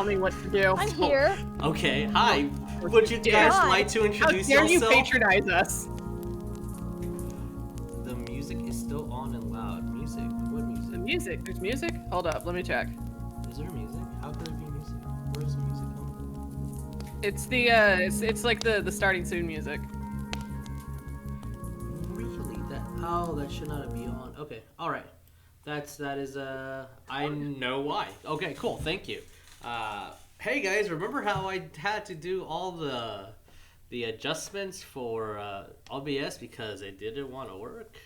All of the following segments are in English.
me what to do. I'm here. Okay, hi. Would you guys Hi. like to How introduce dare you yourself? patronize us? The music is still on and loud. Music? What music? The music. There's music? Hold up, let me check. Is there music? How could there be music? Where's the music coming from? It's the it's like the starting soon music. Really? That should not be on. Okay, alright. That is I know why. Okay, cool, thank you. Hey guys, remember how I had to do all the adjustments for OBS because it didn't want to work?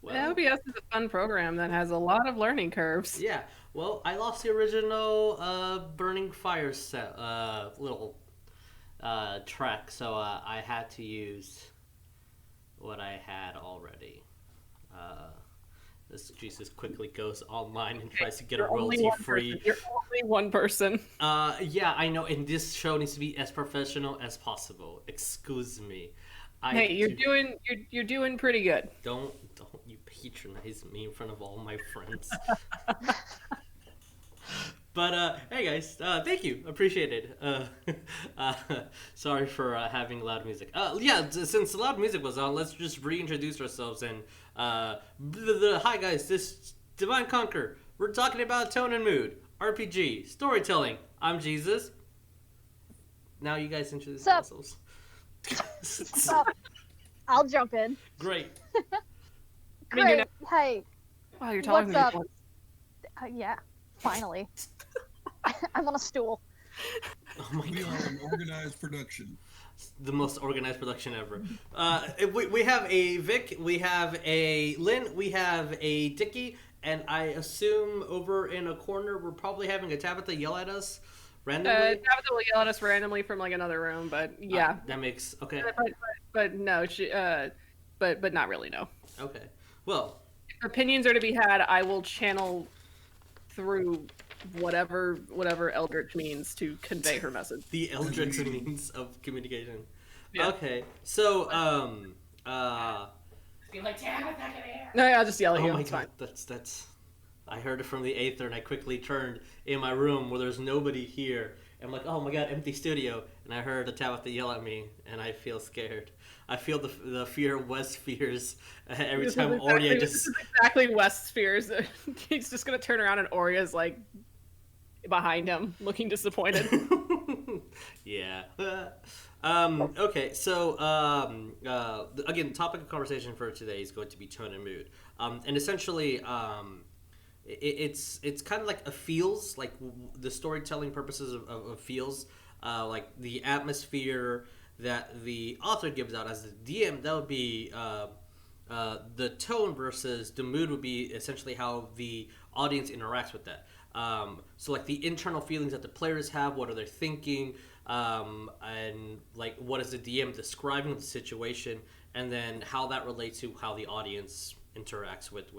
Well, OBS is a fun program that has a lot of learning curves. yeah. Well, I lost the original Burning Fire set little track, so I had to use what I had already. This Jesus quickly goes online and tries to get a royalty-free. You're only one person. Yeah, I know, and this show needs to be as professional as possible. Excuse me. Hey, you're doing pretty good. Don't you patronize me in front of all my friends. But hey guys, thank you, appreciate it. Sorry for having loud music. Yeah, since the loud music was on, let's just reintroduce ourselves and hi guys, this is Divine Conquer. We're talking about tone and mood, RPG, storytelling. I'm Jesus. Now you guys introduce yourselves. I'll jump in. Great. Great. Hey. Wow, you're talking What's to up? Yeah, finally. I'm on a stool. Oh my We god. are an organized production. The most organized production ever. We have a Vic, we have a Lynn, we have a Dickie, and I assume over in a corner we're probably having a Tabitha yell at us randomly. Tabitha will yell at us randomly from like another room, but yeah. That makes okay. But no, she but not really, no. Okay. Well, if opinions are to be had, I will channel through whatever Eldritch means to convey her message. The Eldritch means of communication. Yeah. Okay. So Be like, Tabitha, come here. No, I'll just yell at you. Oh my It's god, fine. that's I heard it from the Aether and I quickly turned in my room where there's nobody here. I'm like, oh my god, empty studio, and I heard a Tabitha yell at me, and I feel scared. I feel the fear Wes fears every time Aurea just... This is exactly Wes fears. He's just gonna turn around and Aurea's like behind him, looking disappointed. Yeah. Okay, so again, the topic of conversation for today is going to be tone and mood, and essentially, it's kind of like a feels, like the storytelling purposes of feels, like the atmosphere that the author gives out as the DM. That would be the tone versus the mood would be essentially how the audience interacts with that. So like the internal feelings that the players have, what are they thinking, and like what is the DM describing the situation, and then how that relates to how the audience interacts with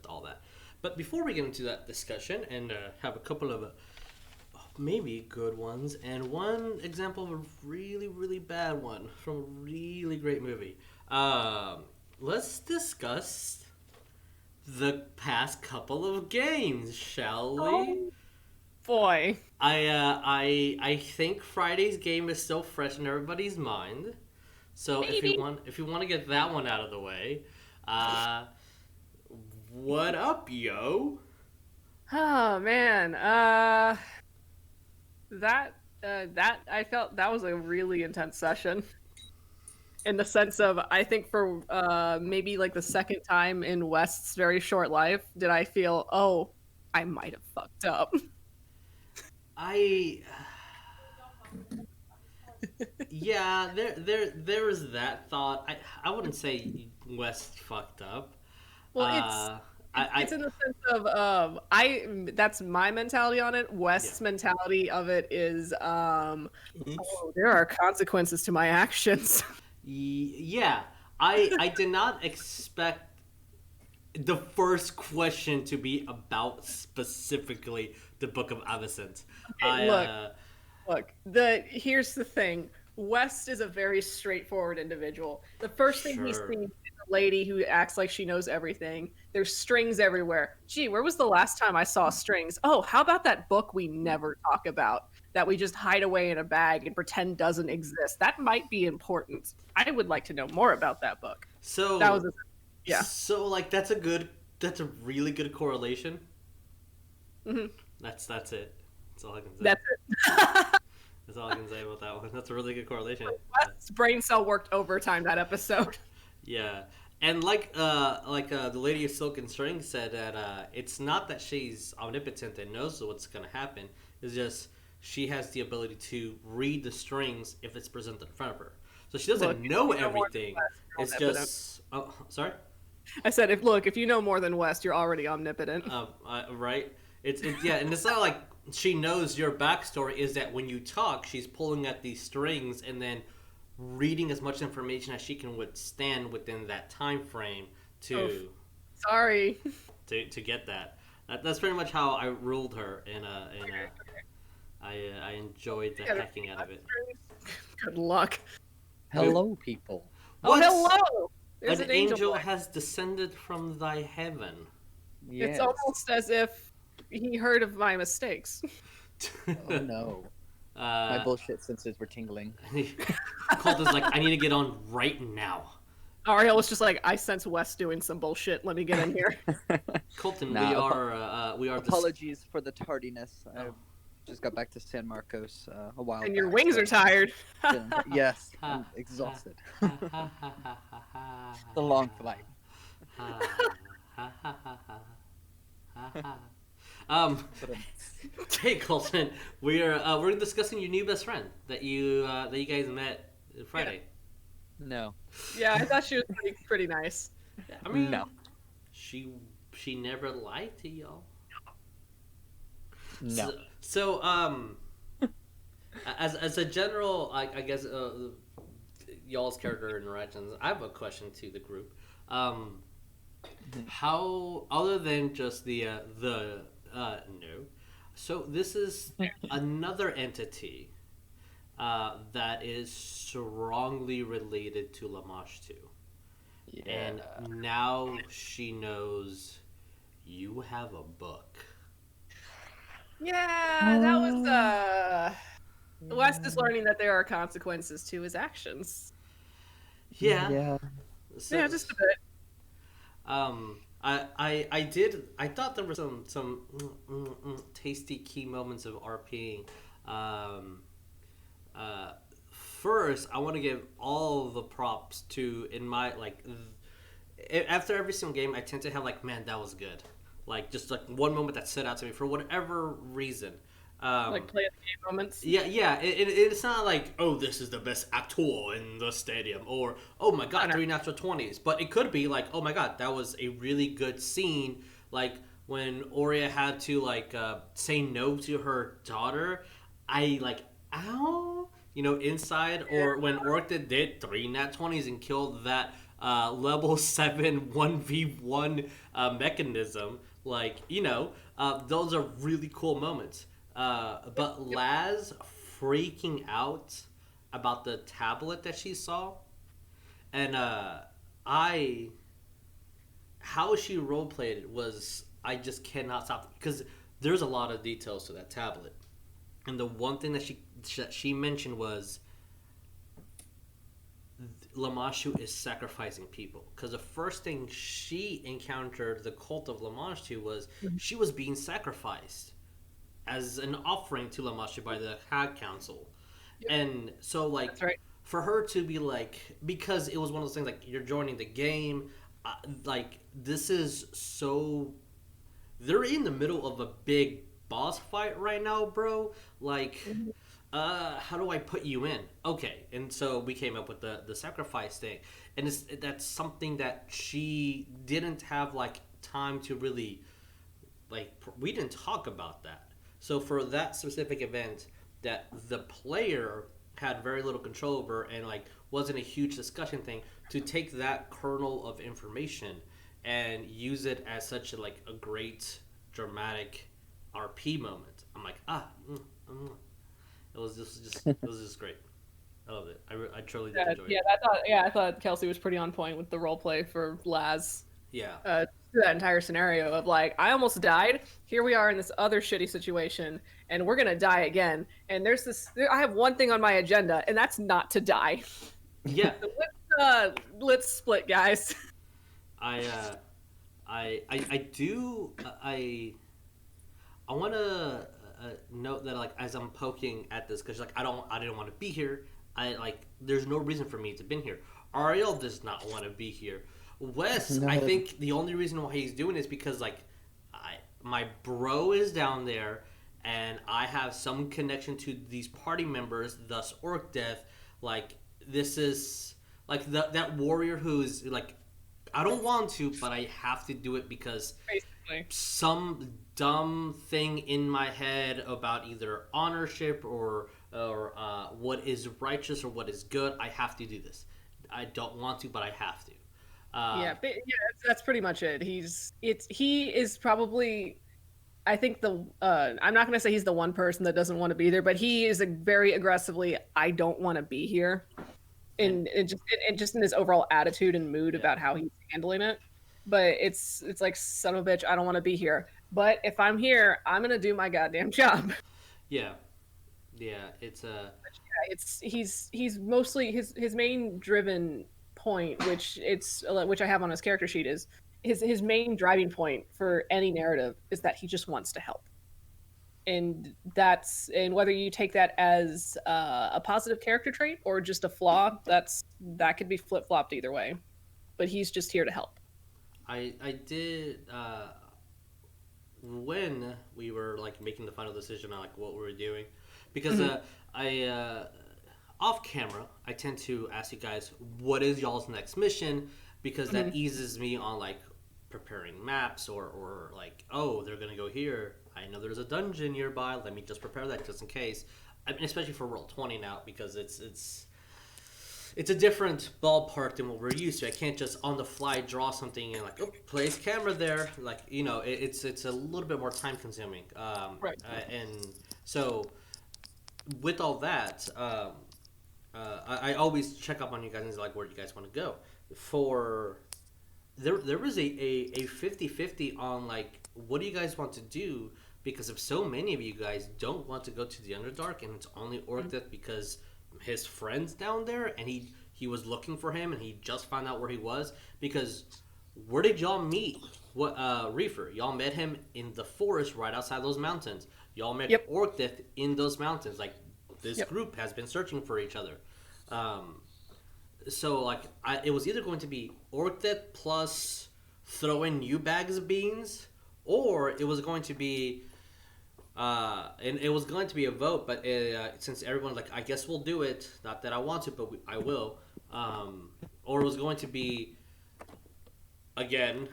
all that. But before we get into that discussion and have a couple of maybe good ones and one example of a really, really bad one from a really great movie, let's discuss the past couple of games, shall we? Oh, boy. I think Friday's game is still fresh in everybody's mind. So Maybe. if you want to get that one out of the way, what up, yo? Oh man, that I felt that was a really intense session. In the sense of, I think for maybe like the second time in West's very short life, did I feel, oh, I might have fucked up. Yeah, there was that thought. I wouldn't say West fucked up. Well, it's in the sense of that's my mentality on it. West's mentality of it is oh, there are consequences to my actions. Yeah, I did not expect the first question to be about specifically the Book of Avacent. Look, here's the thing. West is a very straightforward individual. The first thing he sees is a lady who acts like she knows everything. There's strings everywhere. Gee, where was the last time I saw strings? Oh, how about that book we never talk about? that we just hide away in a bag and pretend doesn't exist. That might be important. I would like to know more about that book. That was So, yeah. like that's a really good correlation. Hmm. That's it. That's all I can say. That's it. That's all I can say about that one. That's a really good correlation. West's brain cell worked overtime that episode. Yeah, and the lady of Silk and String said that it's not that she's omnipotent and knows what's gonna happen. It's just she has the ability to read the strings if it's presented in front of her. So she doesn't Look, know you know more than everything. West, you're It's omnipotent. just sorry. I said, if you know more than West, you're already omnipotent. Right. Yeah, and it's not like she knows your backstory. Is that when you talk, she's pulling at these strings and then reading as much information as she can withstand within that time frame to Oof. Sorry. to get that. That's pretty much how I ruled her, and I enjoyed the hacking out of it. Good luck. Hello, people. Oh, What? hello. There's An an angel. angel boy. has descended from thy heaven. Yes. It's almost as if he heard of my mistakes. Oh no. My bullshit senses were tingling. Colt is like, I need to get on right now. Ariel was just like, I sense West doing some bullshit. Let me get in here. Colton, Nah, we are Apologies for the tardiness. I just got back to San Marcos a while And your back, wings so are tired. Yes, I'm exhausted. The long flight. But, Hey Colton, we're discussing your new best friend that you guys met Friday. no. Yeah, I thought she was pretty nice. I mean, No. she never lied to y'all. No. So as a general, I guess y'all's character interactions, I have a question to the group. How, other than just the no, so this is another entity that is strongly related to Lamash too, Yeah. and now she knows you have a book. Yeah, that was West is learning that there are consequences to his actions. Yeah. Yeah. Yeah, just a bit. I thought there were some tasty key moments of RPing. First, I want to give all the props to, in my after every single game, I tend to have like, man, that was good. Like just like one moment that stood out to me for whatever reason. Like play of the game moments. Yeah. It's not like, oh, this is the best actor in the stadium, or oh my god, 3 natural 20s. But it could be like, oh my god, that was a really good scene. Like when Aurea had to say no to her daughter, I like, ow, inside. Or when Orca did 3 nat 20s and killed that level 7 1v1 mechanism, those are really cool moments. But Laz freaking out about the tablet that she saw, and how she roleplayed it was, I just cannot stop, because there's a lot of details to that tablet, and the one thing that she mentioned was Lamashu is sacrificing people, because the first thing she encountered the cult of Lamashu was she was being sacrificed as an offering to Lamashu by the Hag Council. Yep. And so That's right. for her to be because it was one of those things, you're joining the game, this is so, they're in the middle of a big boss fight right now, bro. How do I put you in? Okay, and so we came up with the sacrifice thing, and that's something that she didn't have time to really we didn't talk about that. So for that specific event that the player had very little control over, and wasn't a huge discussion thing, to take that kernel of information and use it as such a great dramatic RP moment, I'm like, it was just great. I loved it. I truly did enjoy it. I thought Kelsey was pretty on point with the role play for Laz. Yeah. through that entire scenario of like, I almost died. Here we are in this other shitty situation, and we're gonna die again. And I have one thing on my agenda, and that's not to die. Yeah, So let's split, guys. I I do I want to note that like as I'm poking at this because like I didn't want to be here. I like there's no reason for me to been here. Ariel does not want to be here. Wes, I No. think the only reason why he's doing it is because like my bro is down there and I have some connection to these party members, thus Orc Death. Like this is like that warrior who's like I don't want to, but I have to do it because Basically. some dumb thing in my head about either ownership or what is righteous or what is good. I have to do this. I don't want to, but I have to. Yeah, that's pretty much it. He is probably, I think I'm not gonna say he's the one person that doesn't want to be there, but he is a very aggressively I don't want to be here, and just in his overall attitude and mood Yeah. about how he's handling it. But it's like son of a bitch, I don't want to be here. But if I'm here, I'm gonna do my goddamn job. Yeah, yeah. It's a He's mostly his main driven point, which I have on his character sheet, is his main driving point for any narrative is that he just wants to help. And whether you take that as a positive character trait or just a flaw, that could be flip-flopped either way, but he's just here to help. I did when we were like making the final decision on like what we were doing because I off camera I tend to ask you guys what is y'all's next mission because that eases me on like preparing maps or like oh they're gonna go here I know there's a dungeon nearby let me just prepare that just in case I mean especially for Roll 20 now because it's a different ballpark than what we're used to. I can't just on the fly draw something and like, oh, place camera there. Like you know, it's a little bit more time consuming. Right. And so with all that, I always check up on you guys and like where do you guys want to go. For there was a 50-50 on like what do you guys want to do because if so many of you guys don't want to go to the Underdark and it's only Orc Death because his friends down there and he was looking for him and he just found out where he was because where did y'all meet what Reefer y'all met him in the forest right outside those mountains y'all met Orc Death in those mountains like this group has been searching for each other so like it was either going to be Orc Death plus throwing new bags of beans or it was going to be and it was going to be a vote, but since everyone's like, I guess we'll do it. Not that I want to, but I will. Or it was going to be, again,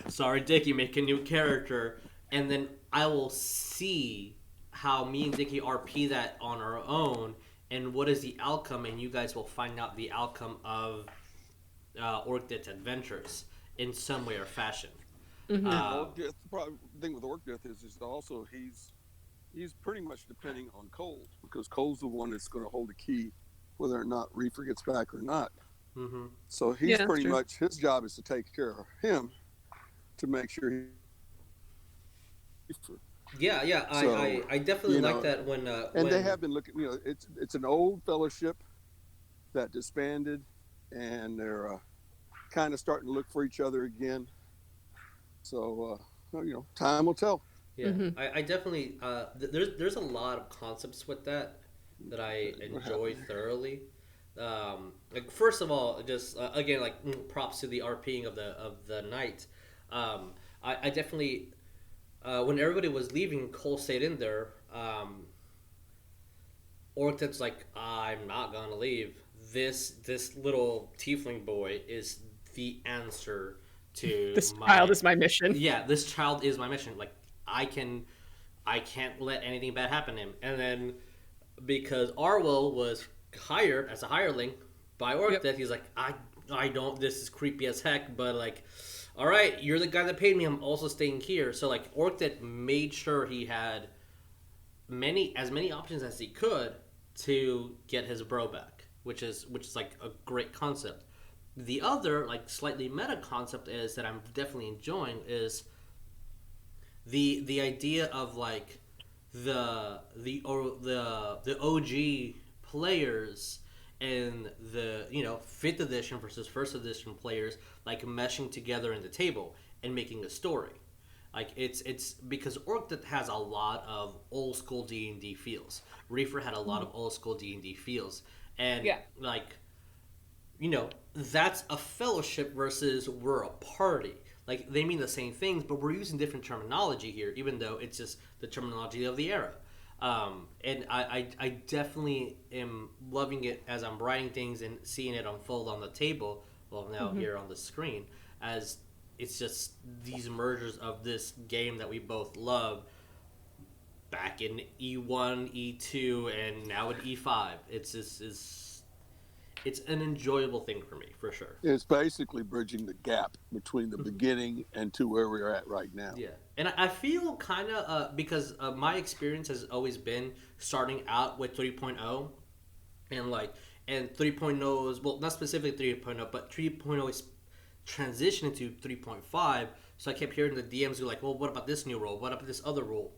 sorry, Dickie, make a new character, and then I will see how me and Dickie RP that on our own, and what is the outcome, and you guys will find out the outcome of Orc Death's adventures in some way or fashion. Orc Death, the problem, thing with Orc Death is also he's pretty much depending on Cole because Cole's the one that's going to hold the key, whether or not Reefer gets back or not. Mm-hmm. So he's pretty much his job is to take care of him to make sure he. Yeah. So, I definitely like that when they have been looking. You know, it's an old fellowship that disbanded, and they're kind of starting to look for each other again. So, time will tell. Yeah, I definitely there's a lot of concepts with that I enjoy thoroughly. Like first of all, just again like props to the RPing of the night. I definitely when everybody was leaving, Cole stayed in there. Orcted's like I'm not gonna leave. This little tiefling boy is the answer to this child is my mission. Yeah, this child is my mission. Like I can't let anything bad happen to him. And then because Arwell was hired as a hireling by Orc Death, he's like, I don't this is creepy as heck, but like all right, you're the guy that paid me, I'm also staying here. So like Orc Death made sure he had as many options as he could to get his bro back, which is like a great concept. The other, like, slightly meta concept is that I'm definitely enjoying is the idea of like the OG players and the fifth edition versus first edition players like meshing together in the table and making a story. Like it's because Orc has a lot of old school D&D feels. Reefer had a lot of old school D&D feels, and Yeah. like that's a fellowship versus we're a party. Like they mean the same things, but we're using different terminology here, even though it's just the terminology of the era. And I definitely am loving it as I'm writing things and seeing it unfold on the table. Well, now here on the screen, as it's just these mergers of this game that we both love back in E1, E2, and now in E5. It's just it's an enjoyable thing for me for sure. It's basically bridging the gap between the beginning and to where we're at right now. Yeah, and I feel kind of because my experience has always been starting out with 3.0 and like and 3.0 is well not specifically 3.0 but 3.0 is transitioning to 3.5. So I kept hearing the DMs go like, well, what about this new role? What about this other role?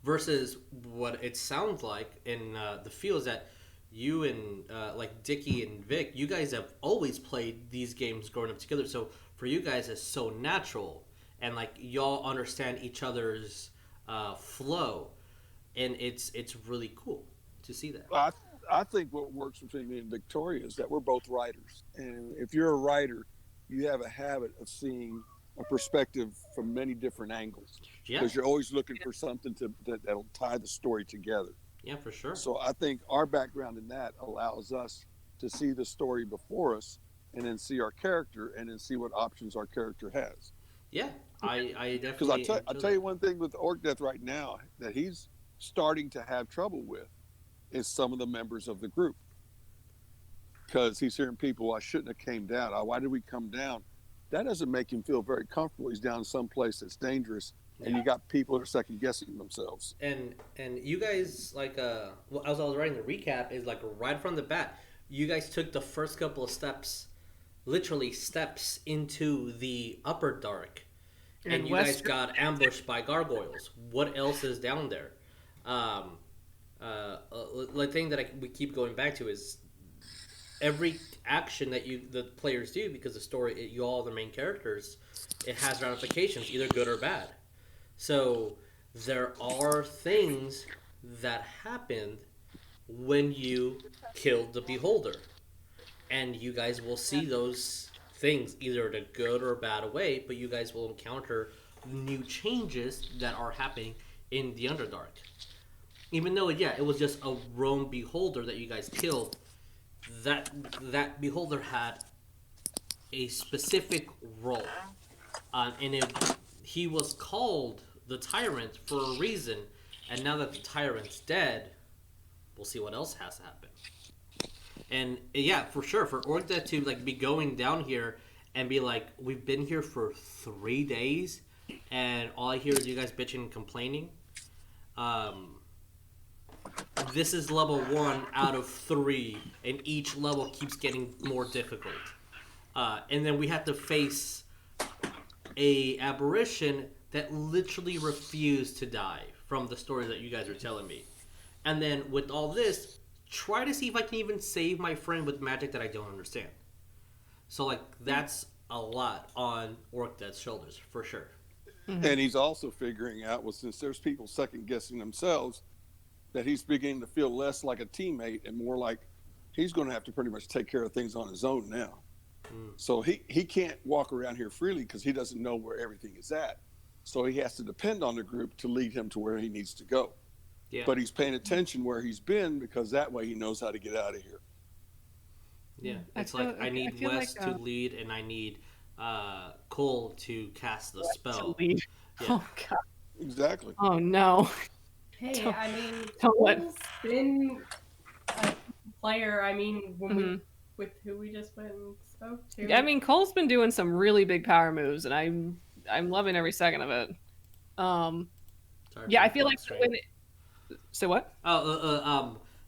Versus what it sounds like in the field is that you and like Dickie and Vic, you guys have always played these games growing up together. So for you guys, it's so natural, and like y'all understand each other's flow, and it's really cool to see that. I think what works between me and Victoria is that we're both writers, and if you're a writer, you have a habit of seeing a perspective from many different angles Yeah, because you're always looking for something that'll tie the story together. yeah, for sure. So I think our background in that allows us to see the story before us and then see our character and then see what options our character has. Yeah, I Because definitely. I'll tell you one thing with Orc Death right now that he's starting to have trouble with is some of the members of the group. Because he's hearing people, I shouldn't have came down. Why did we come down? That doesn't make him feel very comfortable. He's down someplace that's dangerous, and you got people that are second guessing themselves. And you guys like well, as I was writing the recap is like right from the bat, you guys took the first couple of steps, literally steps into the upper dark, and you guys got ambushed by gargoyles. What else is down there? The thing that we keep going back to is every action that the players do, because the story you all are the main characters, it has ramifications, either good or bad. So there are things that happened when you killed the beholder, and you guys will see those things either the good or bad way, but you guys will encounter new changes that are happening in the Underdark. Even though it was just a roam beholder that you guys killed, that beholder had a specific role, and he was called the tyrant for a reason. And now that the tyrant's dead, we'll see what else has to happen. And yeah, for sure, for Orgda to like be going down here and be like, we've been here for 3 days, and all I hear is you guys bitching and complaining. This is level 1 out of 3, and each level keeps getting more difficult. And then we have to face a apparition that literally refused to die from the story that you guys are telling me. And then with all this, try to see if I can even save my friend with magic that I don't understand. So like that's a lot on Orc Death's shoulders for sure. Mm-hmm. And he's also figuring out, well, since there's people second guessing themselves, that he's beginning to feel less like a teammate and more like he's going to have to pretty much take care of things on his own now. So he can't walk around here freely because he doesn't know where everything is at. So he has to depend on the group to lead him to where he needs to go. Yeah. But he's paying attention where he's been because that way he knows how to get out of here. Yeah, it's I need Wes to lead and I need Cole to cast the spell. Yeah. Oh, God. Exactly. Oh, no. Hey, I mean, Cole's been a player. I mean, when with who we just went and spoke to. Yeah, I mean, Cole's been doing some really big power moves, and I'm loving every second of it. Yeah, I feel like when say what?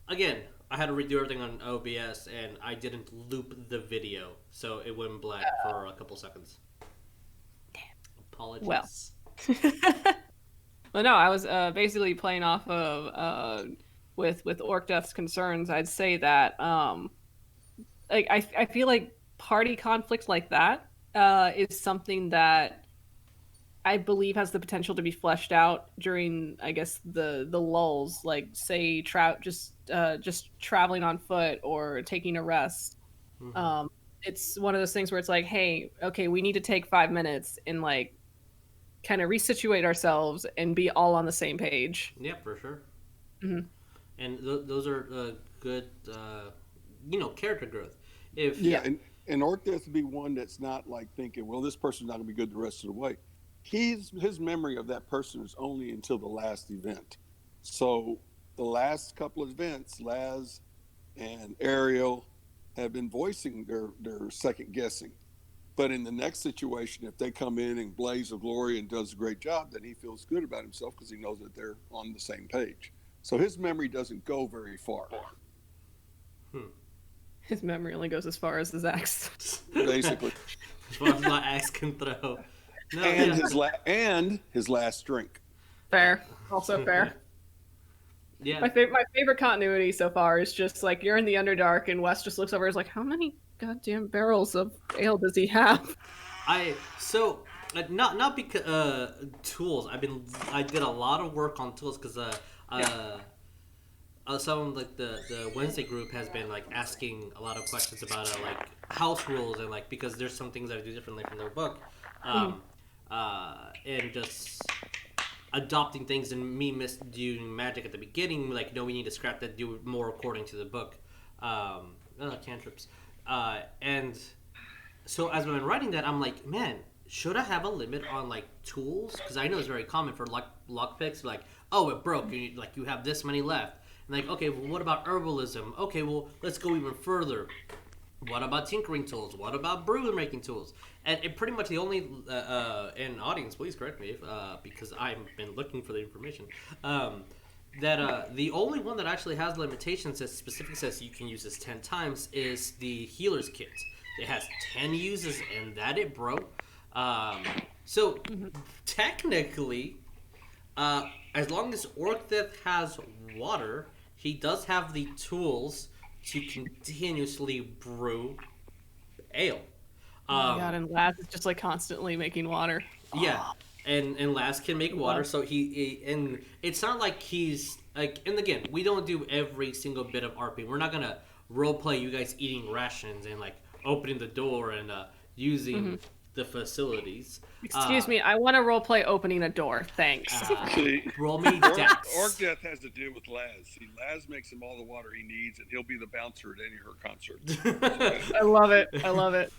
Again, I had to redo everything on OBS, and I didn't loop the video, so it went black for a couple seconds. Apologies. Well. Well, no, I was basically playing off of with Orc Death's concerns. I'd say that like I feel like party conflict like that is something that I believe has the potential to be fleshed out during, I guess, the lulls, like say just traveling on foot or taking a rest. Mm-hmm. It's one of those things where it's like, hey, okay, we need to take 5 minutes and like kind of resituate ourselves and be all on the same page. Yeah, for sure. Mm-hmm. And those are good, character growth. And Orc Death would be one that's not like thinking, well, this person's not going to be good the rest of the way. His memory of that person is only until the last event. So the last couple of events, Laz and Ariel have been voicing their second guessing. But in the next situation, if they come in and blaze of glory and does a great job, then he feels good about himself because he knows that they're on the same page. So his memory doesn't go very far. His memory only goes as far as his axe. Basically. As far as my axe can throw. No, and his last drink. Fair. Also fair. Yeah. My favorite continuity so far is just like you're in the Underdark and Wes just looks over and is like, how many goddamn barrels of ale does he have? Not because tools. I did a lot of work on tools because some like the Wednesday group has been like asking a lot of questions about like house rules and like because there's some things that I do differently from their book, and just adopting things and me misdoing magic at the beginning. Like, no, we need to scrap that. Do more according to the book. Cantrips, and so as I've been writing that, I'm like, man, should I have a limit on like tools? Because I know it's very common for lock picks, like, oh, it broke, you have this many left. And like, okay, well, what about herbalism? Okay, well, let's go even further. What about tinkering tools? What about brew making tools? And it pretty much the only, and audience, please correct me because I've been looking for the information, that the only one that actually has limitations that specifically says you can use this 10 times is the healer's kit. It has 10 uses and that it broke. So technically, as long as Orc Death has water, he does have the tools to continuously brew ale. Oh my god, and Laz is just like constantly making water. Yeah, and Laz can make water, so he and it's not like he's like. And again, we don't do every single bit of RP. We're not gonna role play you guys eating rations and like opening the door and using the facilities. Excuse me, I want to roleplay opening a door. Thanks. Roll me dex. Orc Death has to deal with Laz. See, Laz makes him all the water he needs, and he'll be the bouncer at any of her concerts. I love it. I love it.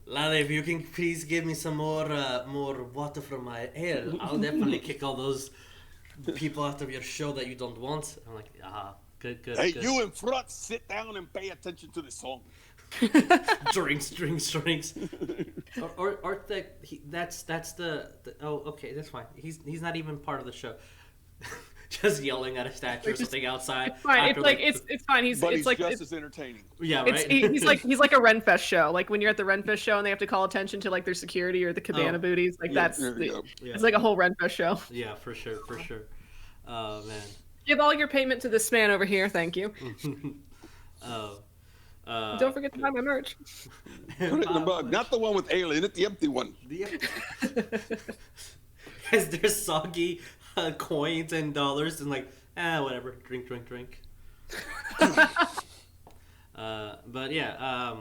Lale, if you can please give me some more water from my ale, I'll definitely kick all those people out of your show that you don't want. I'm like, good. Hey, good. you in front, sit down and pay attention to the song. drinks. Or that's the oh, okay, that's fine. He's not even part of the show. Just yelling at a statue or something outside. It's fine. It's like it's fine. He's like just as entertaining. Yeah, right. He's like a Renfest show. Like when you're at the Renfest show and they have to call attention to like their security or the cabana booties. Like it's like a whole Renfest show. Yeah, for sure. Oh man. Give all your payment to this man over here. Thank you. Don't forget to buy my merch. Put it in the mug, not the one with ale in it, the empty one. Because there's soggy coins and dollars and like, whatever, drink. But yeah,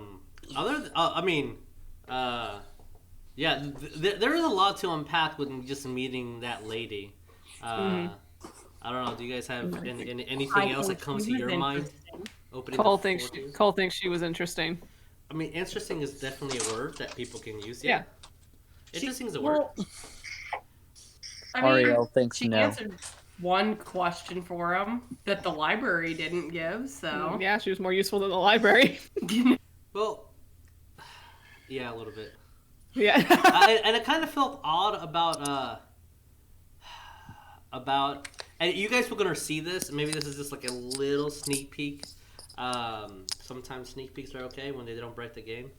there is a lot to unpack with just meeting that lady. I don't know. Do you guys have anything else that comes to your mind? Cole thinks she was interesting. I mean, interesting is definitely a word that people can use. Yeah. Interesting is a word. Ariel thinks she answered one question for him that the library didn't give, so... Yeah, she was more useful than the library. Well, yeah, a little bit. Yeah. And it kind of felt odd about and you guys were gonna see this. Maybe this is just like a little sneak peek. Sometimes sneak peeks are okay when they don't break the game.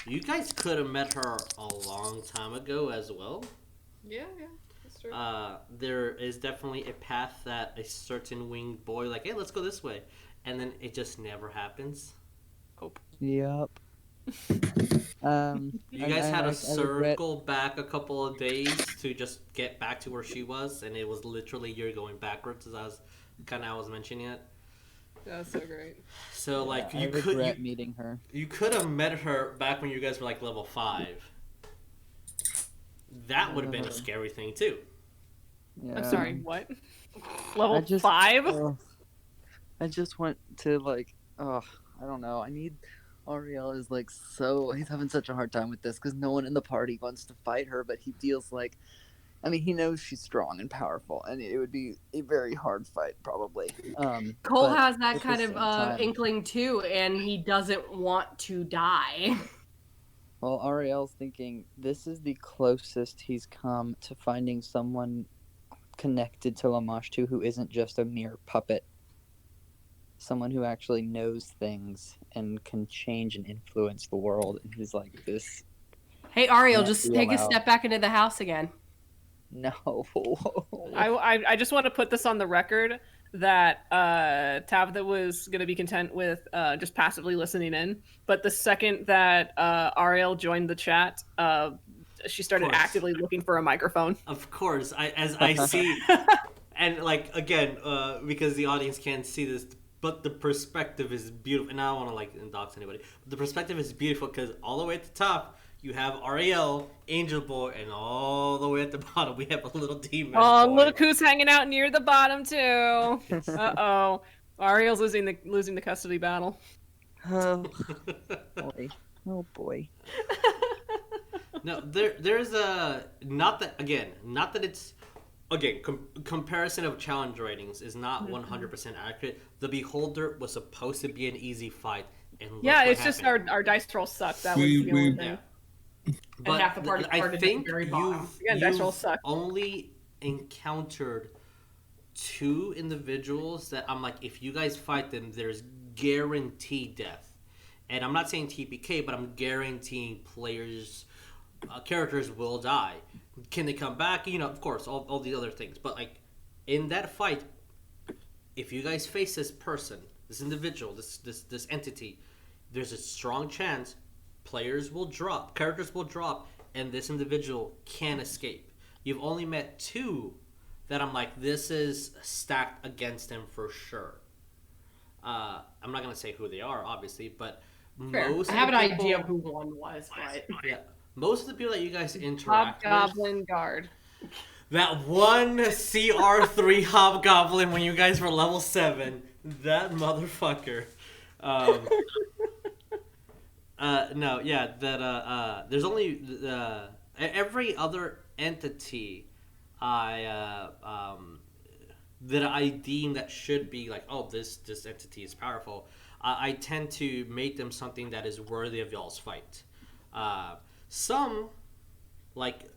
You guys could have met her a long time ago as well. Yeah, that's true. There is definitely a path that a certain winged boy like, hey, let's go this way, and then it just never happens. Hope. Yep. You guys had to circle back a couple of days to just get back to where she was, and it was literally you're going backwards, as I was mentioning it. That's so great. So like I regret meeting her. You could have met her back when you guys were like level 5. That would have been a scary thing too. Yeah. I'm sorry, what? Level 5? I just went to like, I don't know. I need Ariel is like he's having such a hard time with this because no one in the party wants to fight her, but he feels like, I mean, he knows she's strong and powerful, and it would be a very hard fight probably. Cole has that kind of inkling too, and he doesn't want to die. Well, Ariel's thinking this is the closest he's come to finding someone connected to Lamashtu who isn't just a mere puppet. Someone who actually knows things and can change and influence the world. And he's like, this... Hey, Ariel, just take a step back into the house again. No. I just want to put this on the record that Tabitha was going to be content with just passively listening in. But the second that Ariel joined the chat, she started actively looking for a microphone. Of course, as I see, and like again, because the audience can't see this, but the perspective is beautiful. And I don't want to like dox anybody, but the perspective is beautiful because all the way at the top you have Ariel, Angel Boy, and all the way at the bottom we have a little demon. Oh, look who's hanging out near the bottom too. Uh-oh, Ariel's losing the custody battle. Oh boy. Oh boy. No, there's a not that it's comparison of challenge ratings is not 100% accurate. The Beholder was supposed to be an easy fight, and it's just our dice roll sucked. That was the only thing. But half the party I think you've only encountered 2 individuals that I'm like, if you guys fight them, there's guaranteed death. And I'm not saying TPK, but I'm guaranteeing characters will die. Can they come back? Of course, all the other things. But like in that fight, if you guys face this person, this individual, this entity, there's a strong chance characters will drop, and this individual can escape. You've only met 2 that I'm like, this is stacked against him for sure. I'm not gonna say who they are, obviously, but I have an idea of who one was, but yeah, most of the people that you guys interact Hobgoblin guard. That one CR3 Hobgoblin when you guys were level 7, that motherfucker. There's only every other entity that I deem that should be like, oh, this entity is powerful. I tend to make them something that is worthy of y'all's fight. Some, like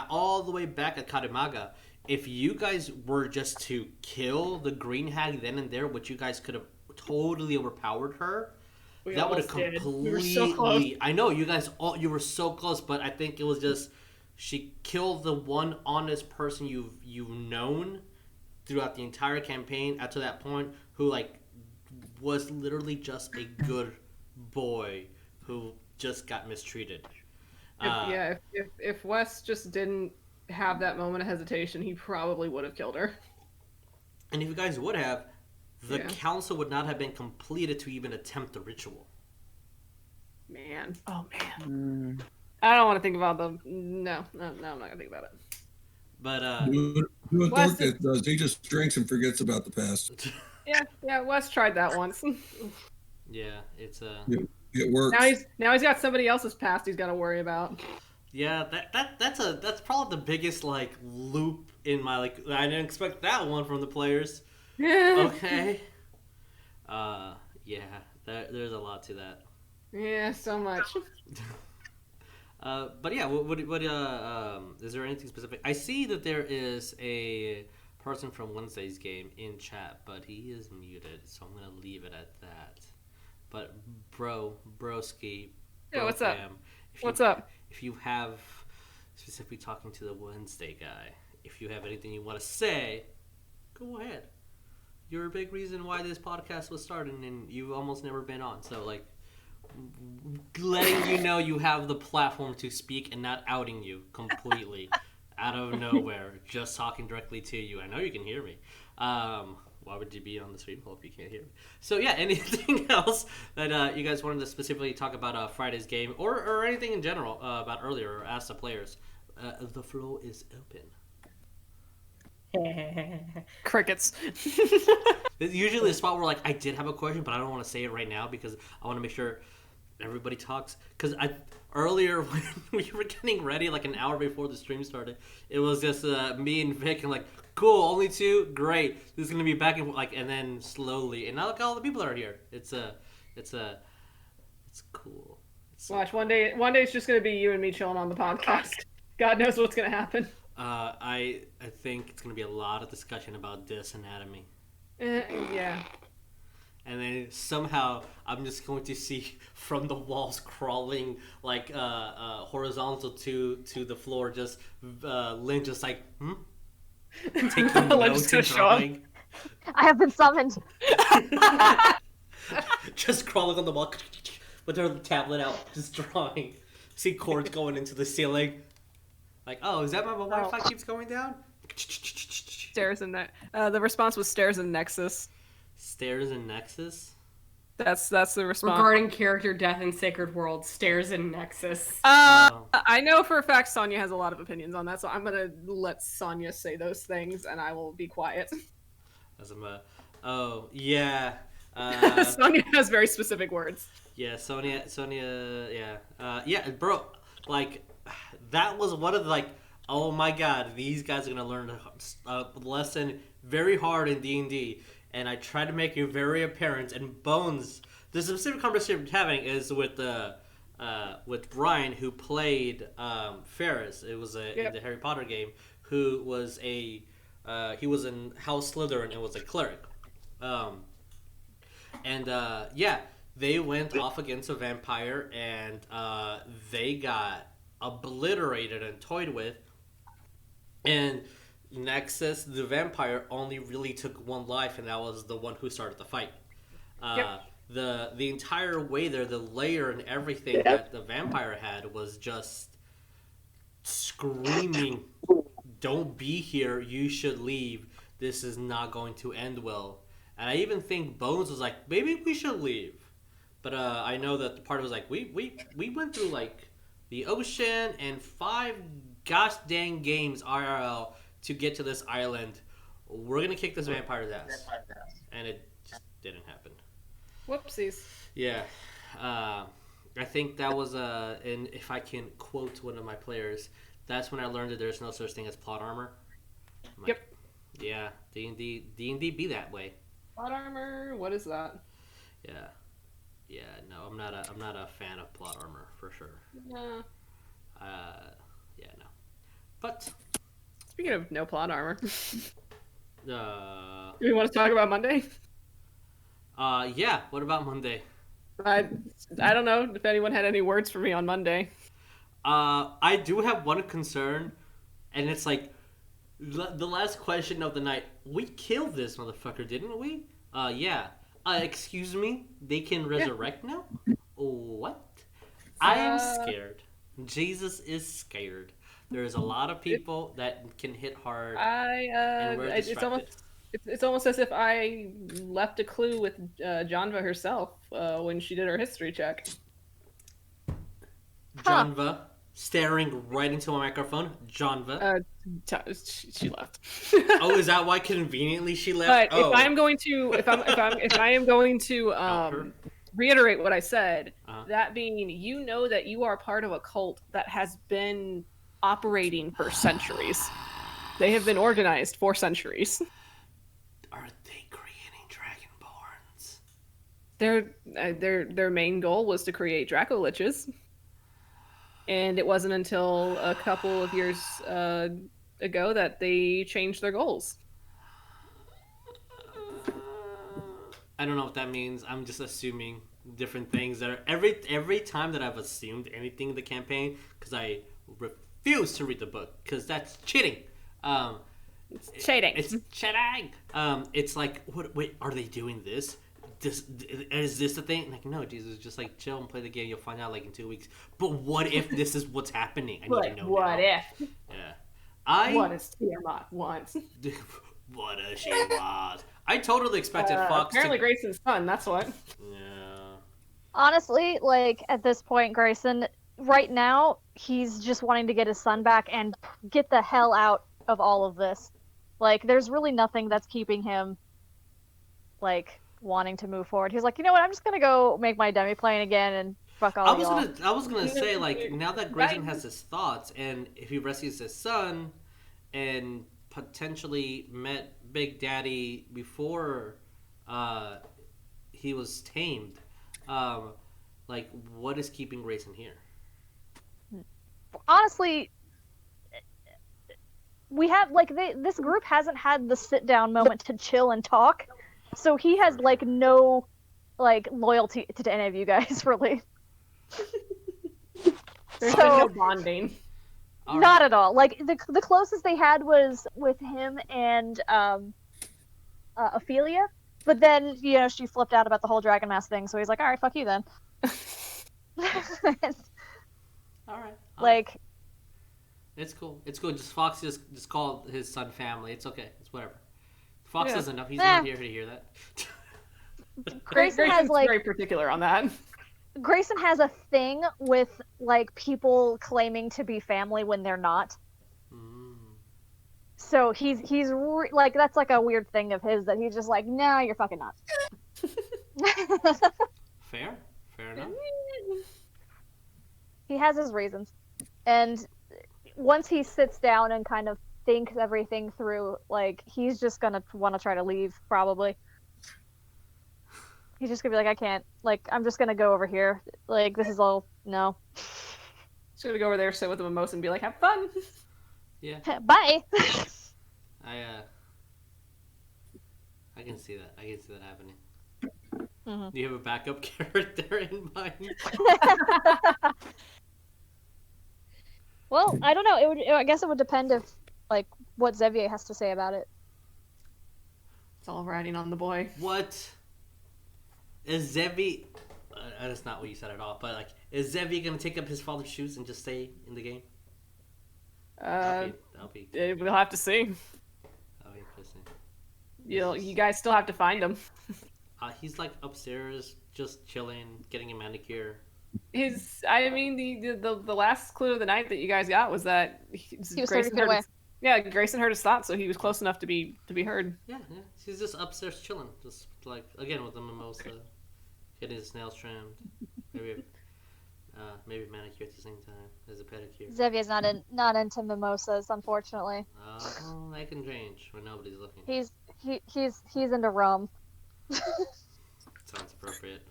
all the way back at Karimaga, if you guys were just to kill the green hag then and there, which you guys could have totally overpowered her, that would have completely. We were so close. I know you guys you were so close, but I think it was just she killed the one honest person you've known throughout the entire campaign up to that point, who like was literally just a good boy who just got mistreated. If Wes just didn't have that moment of hesitation, he probably would have killed her. And if you guys would have, the council would not have been completed to even attempt the ritual. Man. Oh, man. I don't want to think about them. No, I'm not going to think about it. But, Wes does. He just drinks and forgets about the past. Yeah, Wes tried that once. Yeah, it's it works. Now he's got somebody else's past he's got to worry about. Yeah, that's probably the biggest like loop in my like. I didn't expect that one from the players. Yeah. Okay. There's a lot to that. Yeah, so much. But yeah, what is there anything specific? I see that there is a person from Wednesday's game in chat, but he is muted, so I'm gonna leave it at that. But broski, Yeah, what's up? fam, What's up? If you have, specifically talking to the Wednesday guy, if you have anything you want to say, go ahead. You're a big reason why this podcast was started, and you've almost never been on. So, like, letting you know you have the platform to speak and not outing you completely out of nowhere, just talking directly to you. I know you can hear me. Why would you be on the stream if you can't hear me? So, yeah, anything else that you guys wanted to specifically talk about Friday's game, or anything in general about earlier, or ask the players? The floor is open. Crickets. It's usually a spot where, like, I did have a question, but I don't want to say it right now because I want to make sure everybody talks. Because earlier when we were getting ready, like an hour before the stream started, it was just me and Vic, and like, cool, only two, great. This is gonna be back and like, and then slowly, and now look at all the people that are here. It's cool. Watch, one day it's just gonna be you and me chilling on the podcast. God knows what's gonna happen. I think it's gonna be a lot of discussion about this anatomy. Yeah. And then somehow I'm just going to see from the walls crawling like horizontal to the floor, just Lynn just like taking notes and drawing. I have been summoned. Just crawling on the wall with her tablet out, just drawing. See cords going into the ceiling. Like, oh, is that why my Wi-Fi keeps going down? Stairs and the response was stairs and Nexus. Stairs and Nexus? That's the response. Regarding character death in Sacred World, stairs and Nexus. I know for a fact Sonya has a lot of opinions on that, so I'm gonna let Sonya say those things, and I will be quiet. As I'm oh yeah. Sonya has very specific words. Yeah, Sonya, yeah. Yeah, bro, like, that was one of the, like, oh my god, these guys are gonna learn a lesson very hard in D&D, and I tried to make it very apparent. And Bones, the specific conversation we're having is with Ryan, who played Ferris. It was in the Harry Potter game, who was he was in House Slytherin and was a cleric. Yeah, they went off against a vampire, and they got obliterated and toyed with. And Nexus, the vampire, only really took one life, and that was the one who started the fight. The entire way there, the layer and everything that the vampire had was just screaming, "Don't be here, you should leave, this is not going to end well." And I even think Bones was like, maybe we should leave. But I know that the party was like, we went through like the ocean and 5 gosh dang games IRL to get to this island. We're gonna kick this vampire's ass. And it just didn't happen. Whoopsies. Yeah. I think that was and if I can quote one of my players, that's when I learned that there's no such thing as plot armor. Yep. Yeah, D&D be that way. Plot armor? What is that? Yeah, no, I'm not a fan of plot armor for sure. No. Yeah, no. But speaking of no plot armor, do do we want to talk about Monday? Yeah. What about Monday? I don't know if anyone had any words for me on Monday. I do have one concern, and it's like the last question of the night. We killed this motherfucker, didn't we? Yeah. Excuse me? They can resurrect now? What? I am scared. Jesus is scared. There's a lot of people that can hit hard. And we're distracted. It's almost as if I left a clue with Janva herself when she did her history check. Janva, staring right into my microphone. Janva. She left. Oh, is that why conveniently she left? But if I am going to reiterate what I said, that being, you know that you are part of a cult that has been operating for centuries. They have been organized for centuries. Are they creating dragonborns? Their main goal was to create Draco Liches, and it wasn't until a couple of years ago that they changed their goals. I don't know what that means. I'm just assuming different things that are every time that I've assumed anything in the campaign because I refuse to read the book because that's cheating. It's cheating. It's cheating. It's like, what? Wait, are they doing this? Is this the thing? Like, no, Jesus, just like chill and play the game. You'll find out like in 2 weeks. But what if this is what's happening? I need to know what now. if? Yeah. What does Tiamat want? What does she want? I totally expected Fox. Apparently, Grayson's son. That's what. Yeah. Honestly, like at this point, Grayson, right now, he's just wanting to get his son back and get the hell out of all of this. Like, there's really nothing that's keeping him, like, wanting to move forward. He's like, you know what? I'm just gonna go make my demi-plane again and fuck all y'all. I was gonna say, like, now that Grayson has his thoughts, and if he rescues his son, and potentially met Big Daddy before he was tamed, like, what is keeping Grayson here? Honestly, we have, like, this group hasn't had the sit-down moment to chill and talk, so he has, like, no, like, loyalty to any of you guys, really. There's been no bonding. Not at all. Like, the closest they had was with him and Ophelia, but then, you know, she flipped out about the whole Dragon Mask thing, so he's like, alright, fuck you then. Alright. Like... It's cool. It's cool. Just Fox just call his son family. It's okay. It's whatever. Fox doesn't know. He's not here to hear that. Grayson has, like... very particular on that. Grayson has a thing with, like, people claiming to be family when they're not. So he's like, that's like a weird thing of his that he's just like, no, you're fucking not. Fair enough. He has his reasons. And once he sits down and kind of thinks everything through, like, he's just gonna want to try to leave, probably. He's just gonna be like, I can't. Like, I'm just gonna go over here. Like, this is all... No. Just gonna go over there, sit with the mimosa, and be like, have fun. Yeah. Bye! I can see that. I can see that happening. Mm-hmm. Do you have a backup character in mind? Well, I don't know. I guess it would depend if, like, what Xavier has to say about it. It's all riding on the boy. What? Is Zevi... that's not what you said at all, but, like, is Zevi gonna take up his father's shoes and just stay in the game? We'll have to see. That'll be interesting. You guys still have to find him. He's, like, upstairs, just chilling, getting a manicure. The last clue of the night that you guys got was that he was 30 feet away. Grayson heard his thoughts, so he was close enough to be heard. Yeah. He's just upstairs chilling, just like again with the mimosa, getting his nails trimmed, maybe manicure at the same time as a pedicure. Xavier's not into mimosas, unfortunately. Well, that can change when nobody's looking. He's into rum. Sounds appropriate.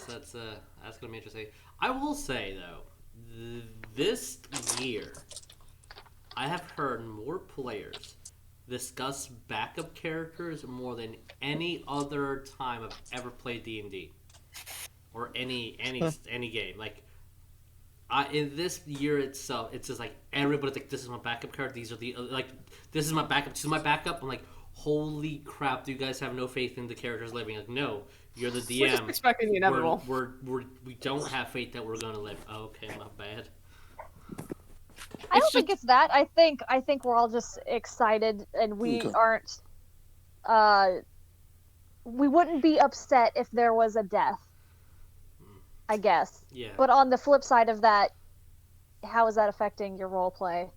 That's gonna be interesting. I will say though, this year, I have heard more players discuss backup characters more than any other time I've ever played D&D or any game. Like, in this year itself, it's just like everybody's like, "This is my backup card. These are the this is my backup. This is my backup." I'm like, "Holy crap! Do you guys have no faith in the characters living?" Like, no. You're the DM. We're just expecting the inevitable. We don't have faith that we're gonna live. Oh, okay, my bad. I don't think it's that. I think we're all just excited, and we aren't. We wouldn't be upset if there was a death. I guess. Yeah. But on the flip side of that, how is that affecting your role play?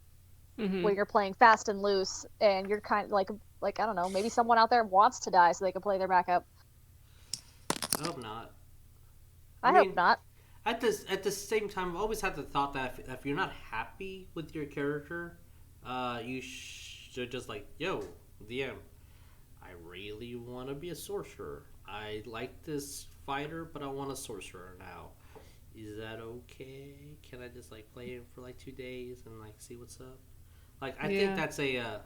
Mm-hmm. Where you're playing fast and loose, and you're kind of like I don't know, maybe someone out there wants to die so they can play their backup. I hope not. I hope not. At the same time, I've always had the thought that if you're not happy with your character, you should just like, yo, DM, I really want to be a sorcerer. I like this fighter, but I want a sorcerer now. Is that okay? Can I just like play him for like 2 days and like see what's up? Like I think that's a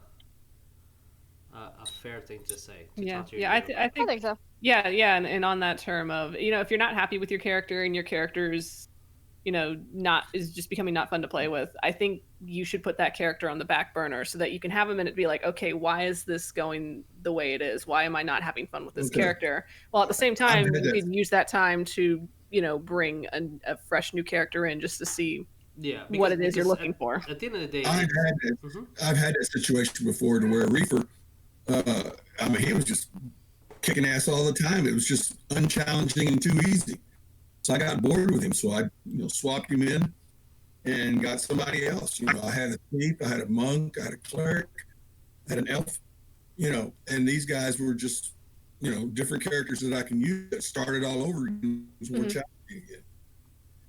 a fair thing to say. To Yeah, talk to your yeah. I DM. think so. Yeah, yeah, and on that term of if you're not happy with your character and your character's not is just becoming not fun to play with, I think you should put that character on the back burner so that you can have a minute to be like, okay, why is this going the way it is? Why am I not having fun with this character? While at the same time, you could use that time to bring a fresh new character in just to see what it is you're looking for. At the end of the day, I've had that situation before to where Reefer, I mean, he was just kicking ass all the time. It was just unchallenging and too easy. So I got bored with him. So I swapped him in and got somebody else. I had a thief, I had a monk, I had a cleric, I had an elf, and these guys were just, different characters that I can use that started all over again. It was more challenging again.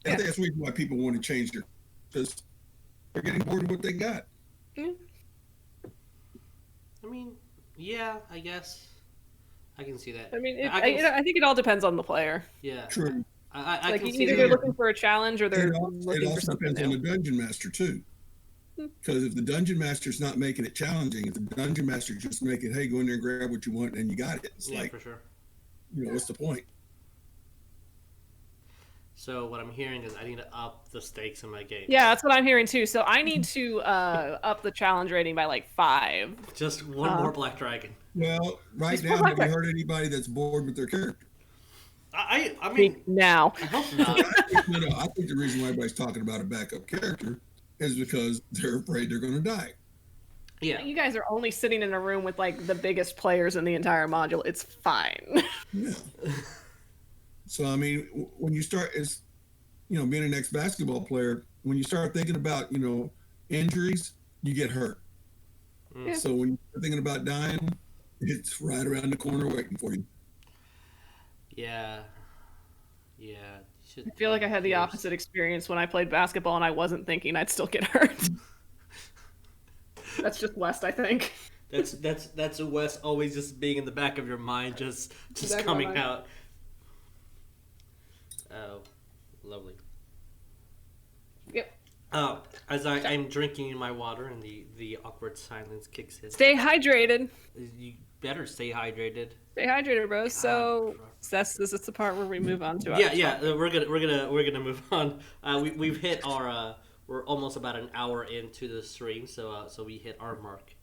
And I think that's the reason why people want to change their, because they're getting bored of what they got. I mean, yeah, I guess I can see that. I mean, I think it all depends on the player. Yeah, true. I can see either they're looking for a challenge or they're looking for something depends new. on the dungeon master too. Because if the dungeon master's not making it challenging, if the dungeon master just making, hey, go in there and grab what you want and you got it. It's for sure. What's the point? So what I'm hearing is I need to up the stakes in my game. Yeah, that's what I'm hearing too. So I need to up the challenge rating by like 5. Just one more Black Dragon. Well, right now, have you heard anybody that's bored with their character? I mean, now. I hope not. I think the reason why everybody's talking about a backup character is because they're afraid they're going to die. Yeah. You guys are only sitting in a room with like the biggest players in the entire module. It's fine. Yeah. So, I mean, when you start being an ex-basketball player, when you start thinking about, injuries, you get hurt. Yeah. So when you're thinking about dying, it's right around the corner waiting for you. Yeah. I feel like I had the opposite experience when I played basketball and I wasn't thinking I'd still get hurt. That's just West, I think. That's West always just being in the back of your mind, just coming out. Oh, lovely. Yep. As I'm drinking my water and the awkward silence kicks in. Stay hydrated. You better stay hydrated. Stay hydrated, bro. So this is the part where we move on to we're gonna move on. We've hit our we're almost about an hour into the stream, so we hit our mark.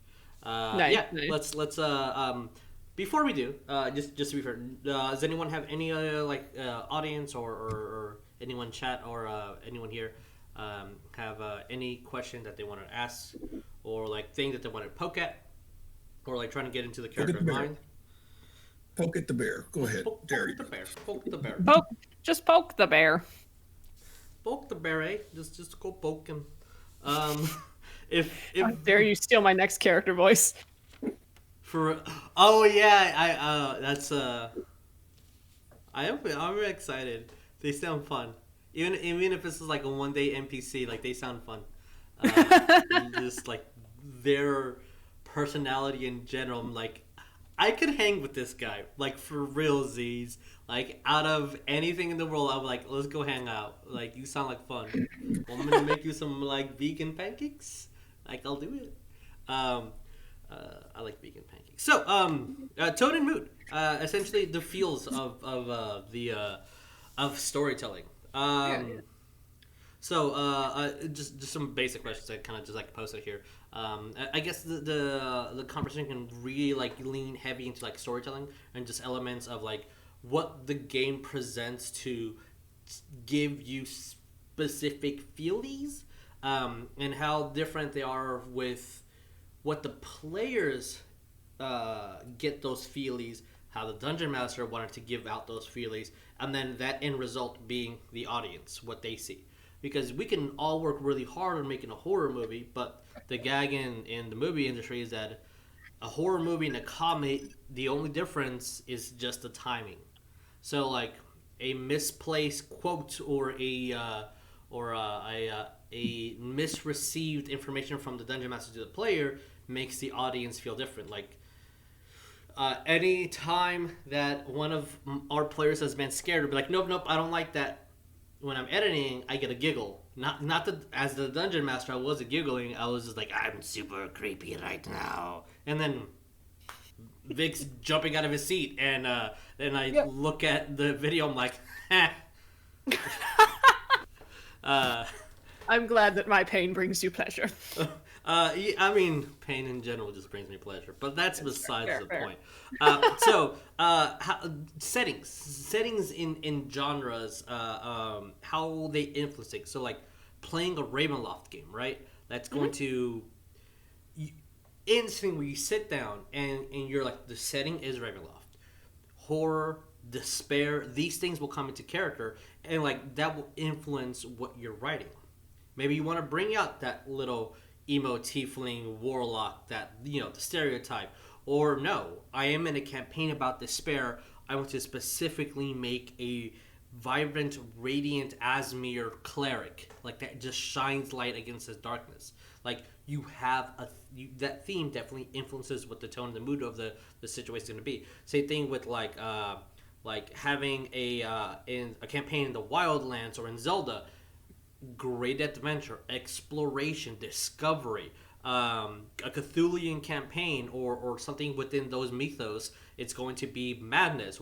Nice. Let's before we do, just to be fair, does anyone have any audience or anyone chat or anyone here have any question that they want to ask or like thing that they want to poke at or like trying to get into the character of mind? Poke at the bear. Go ahead. Poke the bear. Poke the bear. Just poke the bear. Poke the bear, eh? Just go poke him. If How dare you steal my next character voice? I'm excited. They sound fun. Even if this is like a one-day NPC, like they sound fun. Just like their personality in general, I'm like, I could hang with this guy, like for real, Z's. Like out of anything in the world, I'm like, let's go hang out. Like you sound like fun. Want me to make you some like vegan pancakes? Like I'll do it. I like vegan pancakes. So, tone and mood, essentially the feels of storytelling. So, just some basic questions I kind of just like posted here. I guess the conversation can really like lean heavy into like storytelling and just elements of like what the game presents to give you specific feelies, and how different they are with what the players get those feelies, how the dungeon master wanted to give out those feelies, and then that end result being the audience, what they see. Because we can all work really hard on making a horror movie, but the gag in the movie industry is that a horror movie and a comedy, the only difference is just the timing. So like a misplaced quote or a misreceived information from the dungeon master to the player makes the audience feel different. Like any time that one of our players has been scared, we'll be like, nope, I don't like that. When I'm editing, I get a giggle. Not that as the dungeon master I wasn't giggling. I was just like, I'm super creepy right now. And then Vic's jumping out of his seat, and then I look at the video. I'm like, I'm glad that my pain brings you pleasure. I mean, pain in general just brings me pleasure, but that's besides the fair. point. Settings in genres, how they influence things. So, like playing a Ravenloft game, right? That's going to instantly when you sit down and you're like, the setting is Ravenloft, horror, despair. These things will come into character, and like that will influence what you're writing. Maybe you want to bring out that little emo tiefling warlock, that the stereotype, or no, I am in a campaign about despair. I want to specifically make a vibrant, radiant Asmir cleric, like that just shines light against this darkness. Like you have that theme definitely influences what the tone and the mood of the situation is going to be. Same thing with like having in a campaign in the Wildlands or in Zelda. Great adventure, exploration, discovery, a Cthulhian campaign or something within those mythos. It's going to be madness.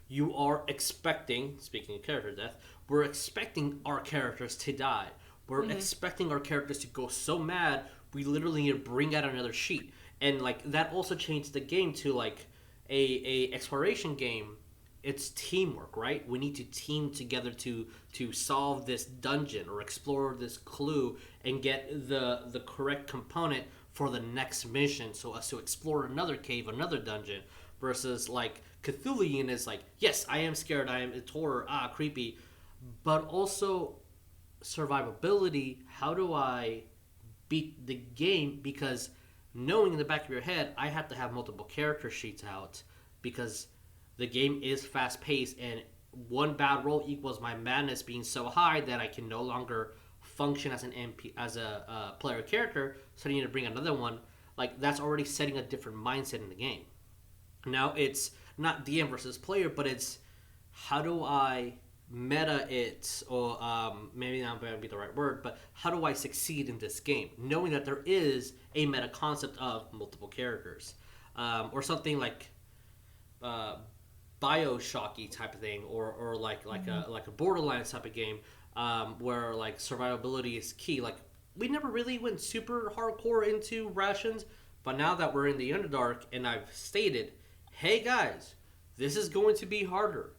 You are expecting, speaking of character death, we're expecting our characters to die. We're expecting our characters to go so mad, we literally need to bring out another sheet. And like that also changed the game to like a exploration game. It's teamwork, right? We need to team together to solve this dungeon or explore this clue and get the correct component for the next mission, so as to explore another cave, another dungeon. Versus like Cthulhian is like, yes, I am scared, it's horror, creepy, but also survivability. How do I beat the game? Because knowing in the back of your head, I have to have multiple character sheets out, because the game is fast paced, and one bad roll equals my madness being so high that I can no longer function as a player character. So I need to bring another one. Like that's already setting a different mindset in the game. Now it's not DM versus player, but it's how do I meta it, or maybe not going to be the right word, but how do I succeed in this game, knowing that there is a meta concept of multiple characters, or something like Bioshocky type of thing, or like a Borderlands type of game, where like survivability is key. Like we never really went super hardcore into rations, but now that we're in the Underdark and I've stated, hey guys, this is going to be harder.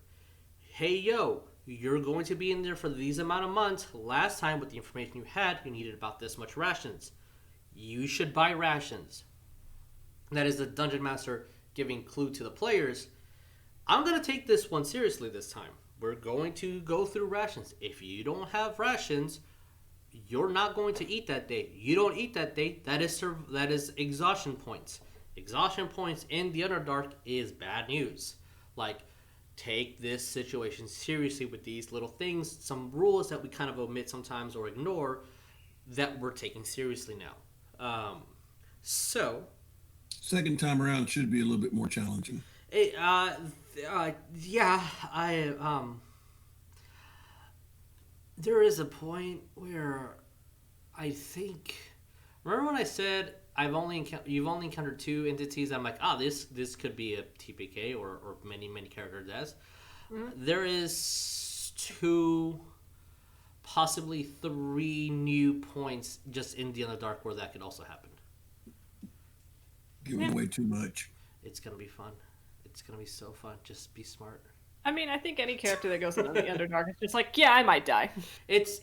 Hey yo, you're going to be in there for these amount of months. Last time with the information you had, you needed about this much rations. You should buy rations. That is the dungeon master giving clue to the players. I'm going to take this one seriously this time. We're going to go through rations. If you don't have rations, you're not going to eat that day. You don't eat that day, that is exhaustion points. Exhaustion points in the Underdark is bad news. Like, take this situation seriously with these little things, some rules that we kind of omit sometimes or ignore that we're taking seriously now. Second time around should be a little bit more challenging. There is a point where I think. Remember when I said you've only encountered two entities? I'm like, this could be a TPK or many character deaths. There is two, possibly three new points just in the Underdark where that could also happen. Giving away too much. It's gonna be fun. It's gonna be so fun. Just be smart. I mean, I think any character that goes into the Underdark is just like, yeah, I might die. It's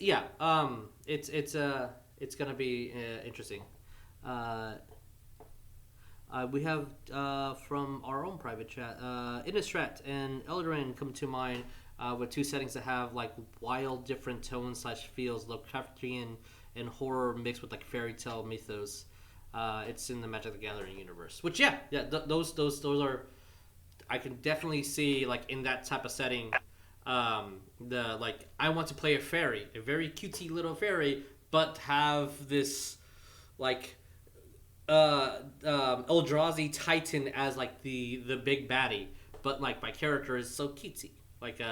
gonna be interesting. We have from our own private chat, Innistrad and Eldarin come to mind with two settings that have like wild different tones / feels, Lovecraftian and horror mixed with like fairy tale mythos. It's in the Magic the Gathering universe, which those are. I can definitely see like in that type of setting, the like I want to play a fairy, a very cutesy little fairy, but have this like Eldrazi Titan as like the big baddie, but like my character is so cutesy. Like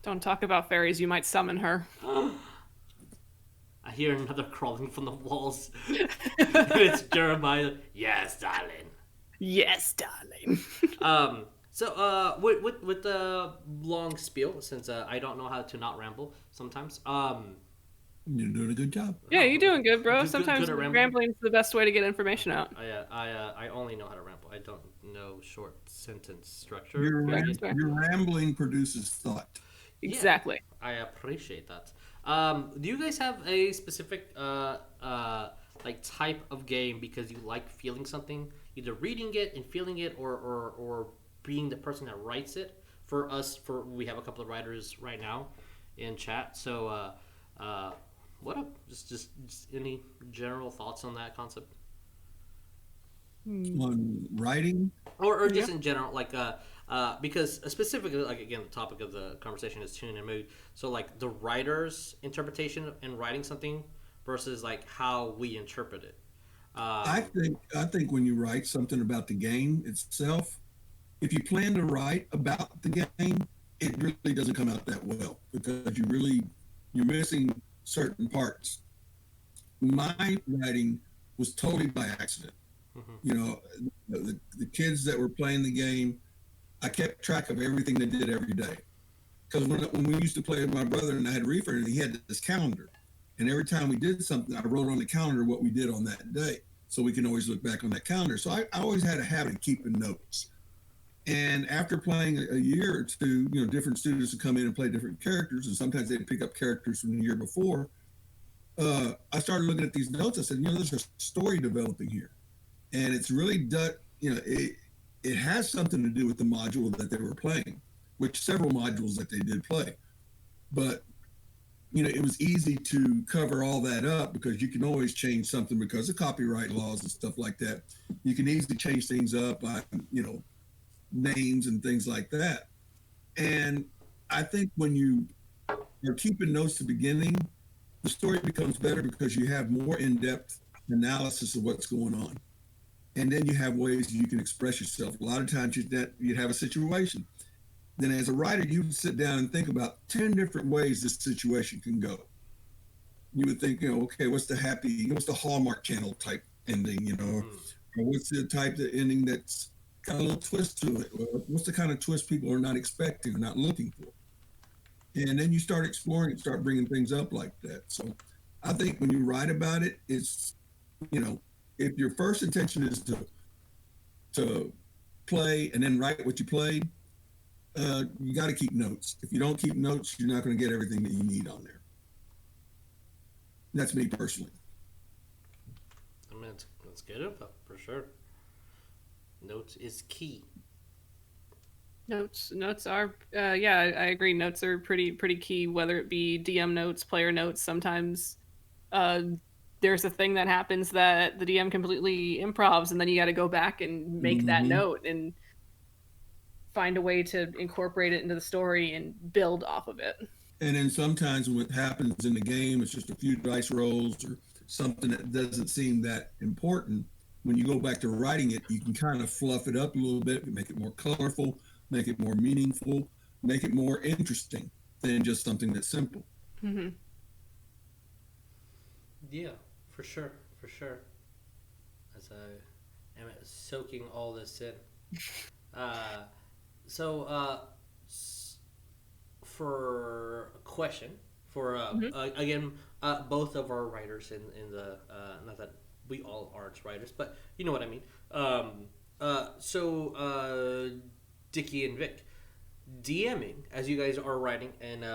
Don't talk about fairies. You might summon her. I hear another crawling from the walls. It's Jeremiah. Yes, darling. Yes, darling. So with the long spiel, since I don't know how to not ramble sometimes. You're doing a good job. Yeah, you're doing good, bro. Good Sometimes at rambling. rambling is the best way to get information out. I only know how to ramble. I don't know short sentence structure. Your Fair, Period. fair. your rambling produces thought. Exactly. I appreciate that. Do you guys have a specific like type of game because you like feeling something, either reading it and feeling it, or being the person that writes it? For us, we have a couple of writers right now in chat. So, what up? Just any general thoughts on that concept, On writing, or just in general, like because specifically, like again, the topic of the conversation is tune and mood. So like the writer's interpretation in writing something versus like how we interpret it. I think when you write something about the game itself, if you plan to write about the game, it really doesn't come out that well because you're missing certain parts. My writing was totally by accident. Mm-hmm. You know, the kids that were playing the game, I kept track of everything they did every day. Because when we used to play with my brother and I had Reefer, he had this calendar. And every time we did something, I wrote on the calendar what we did on that day. So we can always look back on that calendar. So I always had a habit of keeping notes. And after playing a year or two, different students would come in and play different characters. And sometimes they'd pick up characters from the year before. I started looking at these notes. I said, there's a story developing here. And it's really done, it has something to do with the module that they were playing, which several modules that they did play. But, it was easy to cover all that up because you can always change something because of copyright laws and stuff like that. You can easily change things up by, names and things like that. And I think when you are keeping notes at the beginning, the story becomes better because you have more in-depth analysis of what's going on. And then you have ways you can express yourself. A lot of times you'd have a situation. Then as a writer, you would sit down and think about 10 different ways this situation can go. You would think, okay, what's the Hallmark Channel type ending, or what's the type of ending that's got a little twist to it? Or what's the kind of twist people are not expecting or not looking for? And then you start exploring and start bringing things up like that. So I think when you write about it, it's, if your first intention is to play and then write what you played, you got to keep notes. If you don't keep notes, you're not going to get everything that you need on there. That's me personally. I mean, that's good info for sure. Notes is key. Notes are yeah, I agree. Notes are pretty key, whether it be DM notes, player notes. Sometimes there's a thing that happens that the DM completely improvs, and then you got to go back and make that note and find a way to incorporate it into the story and build off of it. And then sometimes what happens in the game, it's just a few dice rolls or something that doesn't seem that important. When you go back to writing it, you can kind of fluff it up a little bit, make it more colorful, make it more meaningful, make it more interesting than just something that's simple. Mm-hmm. Yeah, for sure. As I am soaking all this in. For a question, for again, both of our writers in the not that we all aren't writers, but you know what I mean. Dickie and Vic, DMing as you guys are writing and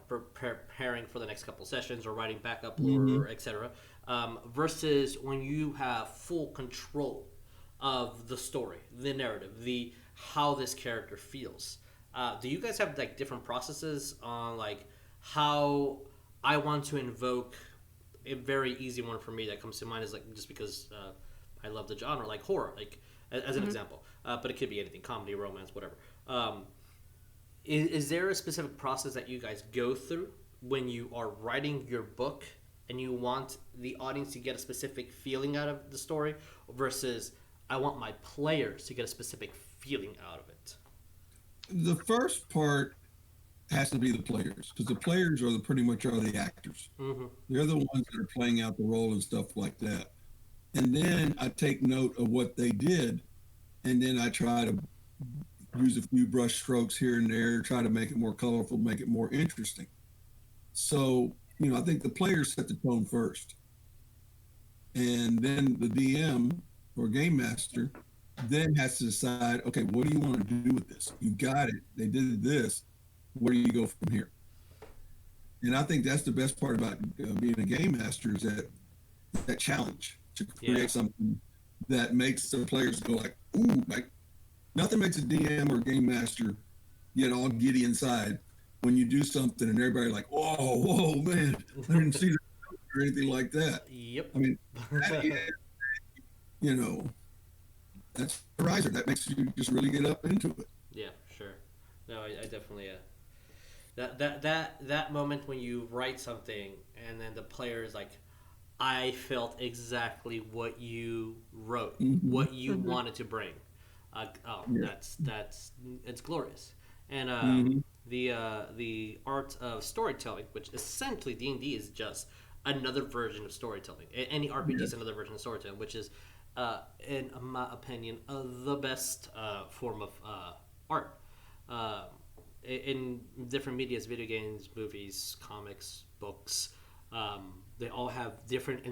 preparing for the next couple sessions or writing backup or etc. Versus when you have full control of the story, the narrative, the how this character feels. Do you guys have like different processes on like how I want to invoke? A very easy one for me that comes to mind is like just because I love the genre, like horror, like as an example. But it could be anything: comedy, romance, whatever. Is there a specific process that you guys go through when you are writing your book and you want the audience to get a specific feeling out of the story versus I want my players to get a specific feeling out of it? The first part has to be the players because the players are pretty much the actors. They're the ones that are playing out the role and stuff like that. And then I take note of what they did and then I try to use a few brush strokes here and there, try to make it more colorful, make it more interesting. So, I think the players set the tone first. And then the DM or game master then has to decide, okay, what do you want to do with this? You got it. They did this. Where do you go from here? And I think that's the best part about being a game master is that challenge to create something that makes the players go like, ooh, like nothing makes a DM or game master get all giddy inside when you do something and everybody like, whoa, man, I didn't see that or anything like that. Yep. I mean, that is, you know, that's a riser. That makes you just really get up into it. Yeah, sure. No, I definitely that moment when you write something and then the player is like, I felt exactly what you wrote, what you wanted to bring. That's it's glorious. And the art of storytelling, which essentially D&D is just another version of storytelling. Any RPG is another version of storytelling, which is, in my opinion, the best form of art. In different medias, video games, movies, comics, books, they all have different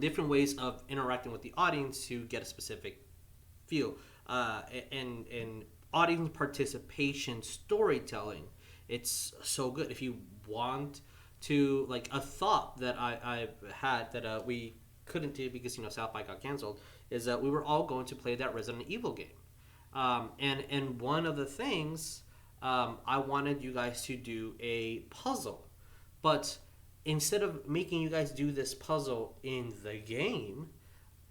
different ways of interacting with the audience to get a specific feel. And audience participation storytelling, it's so good. If you want to, like, a thought that I've had that we couldn't do because South by got canceled, is that we were all going to play that Resident Evil game. And one of the things, I wanted you guys to do a puzzle, but instead of making you guys do this puzzle in the game,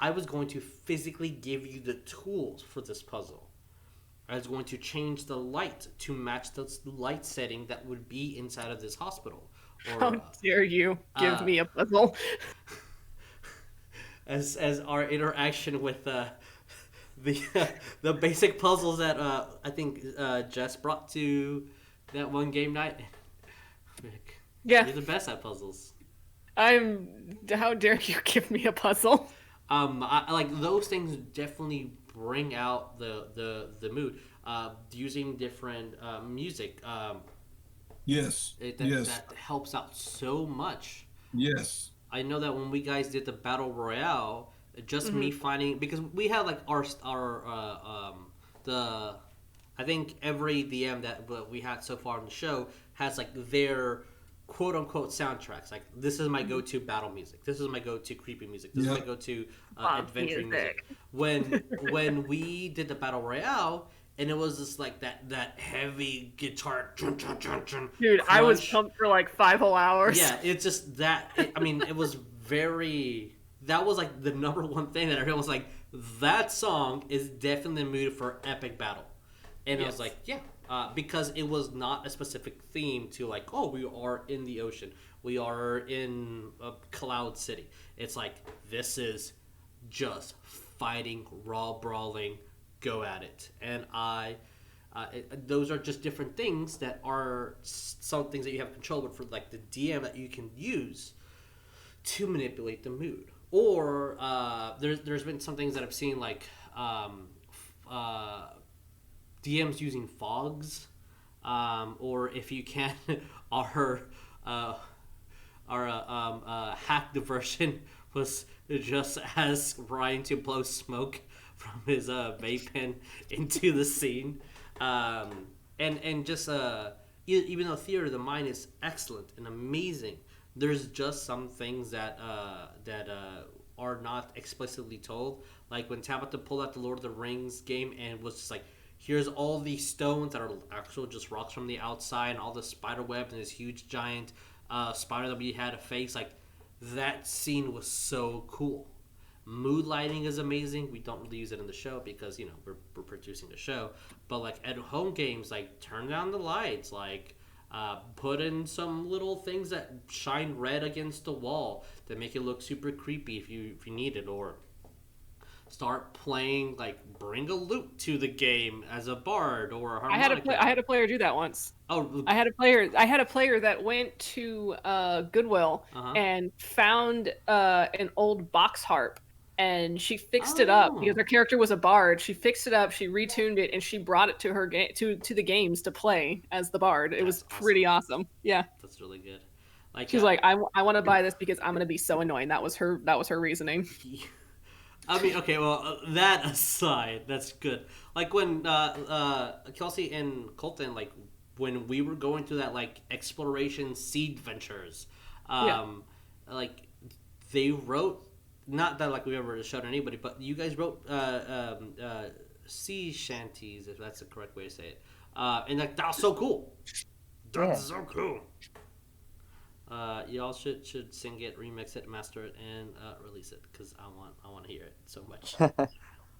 I was going to physically give you the tools for this puzzle. I was going to change the light to match the light setting that would be inside of this hospital. Or, how dare you give me a puzzle? as our interaction with the basic puzzles that I think Jess brought to that one game night. Yeah, you're the best at puzzles. How dare you give me a puzzle? I like those things definitely bring out the mood. Using different music. Yes. That helps out so much. Yes. I know that when we guys did the battle royale, just me finding, because we had like our the I think every DM that we had so far on the show has like their quote unquote soundtracks. Like, this is my go-to battle music. This is my go-to creepy music. This is my go-to adventure music. When we did the battle royale, and it was just like that heavy guitar. Dude, crunch. I was pumped for like 5 whole hours. Yeah, it's just that. It was very. That was like the number one thing that everyone was like, that song is definitely mood for epic battle. And I was like, yeah. Because it was not a specific theme to like, oh, we are in the ocean. We are in a cloud city. It's like, this is just fighting, raw brawling, go at it. And those are just different things that are some things that you have control over for like the DM that you can use to manipulate the mood. Or there's been some things that I've seen like DMs using fogs, or if you can, our hack diversion was just as Ryan to blow smoke from his vape pen into the scene, and just even though theater of the mind is excellent and amazing, there's just some things that are not explicitly told. Like when Tabitha pulled out the Lord of the Rings game and was just like, here's all these stones that are actual just rocks from the outside, and all the spider web and this huge giant spider that we had to face. Like, that scene was so cool. Mood lighting is amazing. We don't really use it in the show because we're producing the show. But like at home games, like turn down the lights, like put in some little things that shine red against the wall that make it look super creepy if you need it, or start playing, like, bring a lute to the game as a bard or a harmonica. I had a player do that once. Oh, I had a player that went to Goodwill and found an old box harp and she fixed it up because her character was a bard. She fixed it up, she retuned it, and she brought it to her to the games to play as the bard. It was pretty awesome. Yeah, that's really good. Like she's like, I want to buy this because I'm gonna be so annoying. That was her reasoning. I mean, okay, well, that aside, that's good. Like when Kelsey and Colton, like when we were going through that like exploration seed ventures, like they wrote, not that like we ever showed anybody, but you guys wrote sea shanties, if that's the correct way to say it, and like that was so cool. That's so cool. Y'all should sing it, remix it, master it, and release it because I want to hear it so much.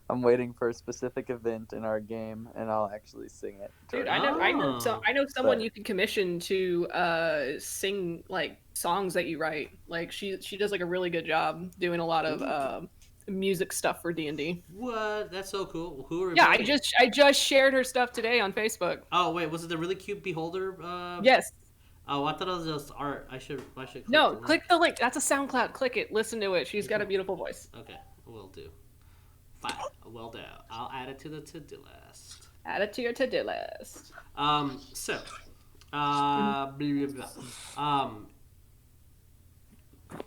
I'm waiting for a specific event in our game, and I'll actually sing it. Dude, I know someone you can commission to sing like songs that you write. Like she does like a really good job doing a lot of music stuff for D&D. What? That's so cool. Who are? Yeah, I just shared her stuff today on Facebook. Oh wait, was it the really cute beholder? Yes. Oh, I thought it was just art. I should. Click the link. That's a SoundCloud. Click it. Listen to it. She's got a beautiful voice. Okay, will do. Fine. Well done. I'll add it to the to-do list. Add it to your to-do list. So, blah, blah, blah.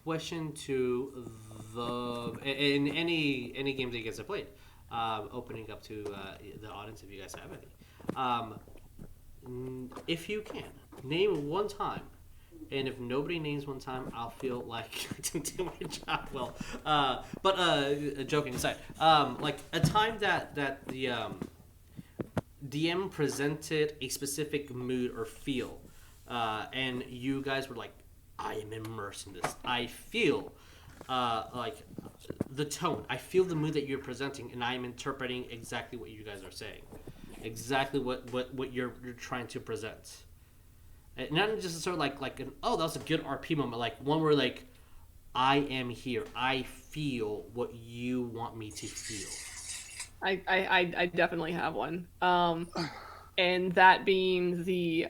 Question to the in any games that you guys have played, opening up to the audience if you guys have any. If you can name one time, and if nobody names one time, I'll feel like I didn't do my job well. But joking aside, like a time that the DM presented a specific mood or feel, and you guys were like, I am immersed in this. I feel like the tone. I feel the mood that you're presenting, and I am interpreting exactly what you guys are saying. Exactly what you're trying to present. And not just sort of like an, oh, that was a good RP moment, like one where like, I am here. I feel what you want me to feel. I definitely have one. And that being the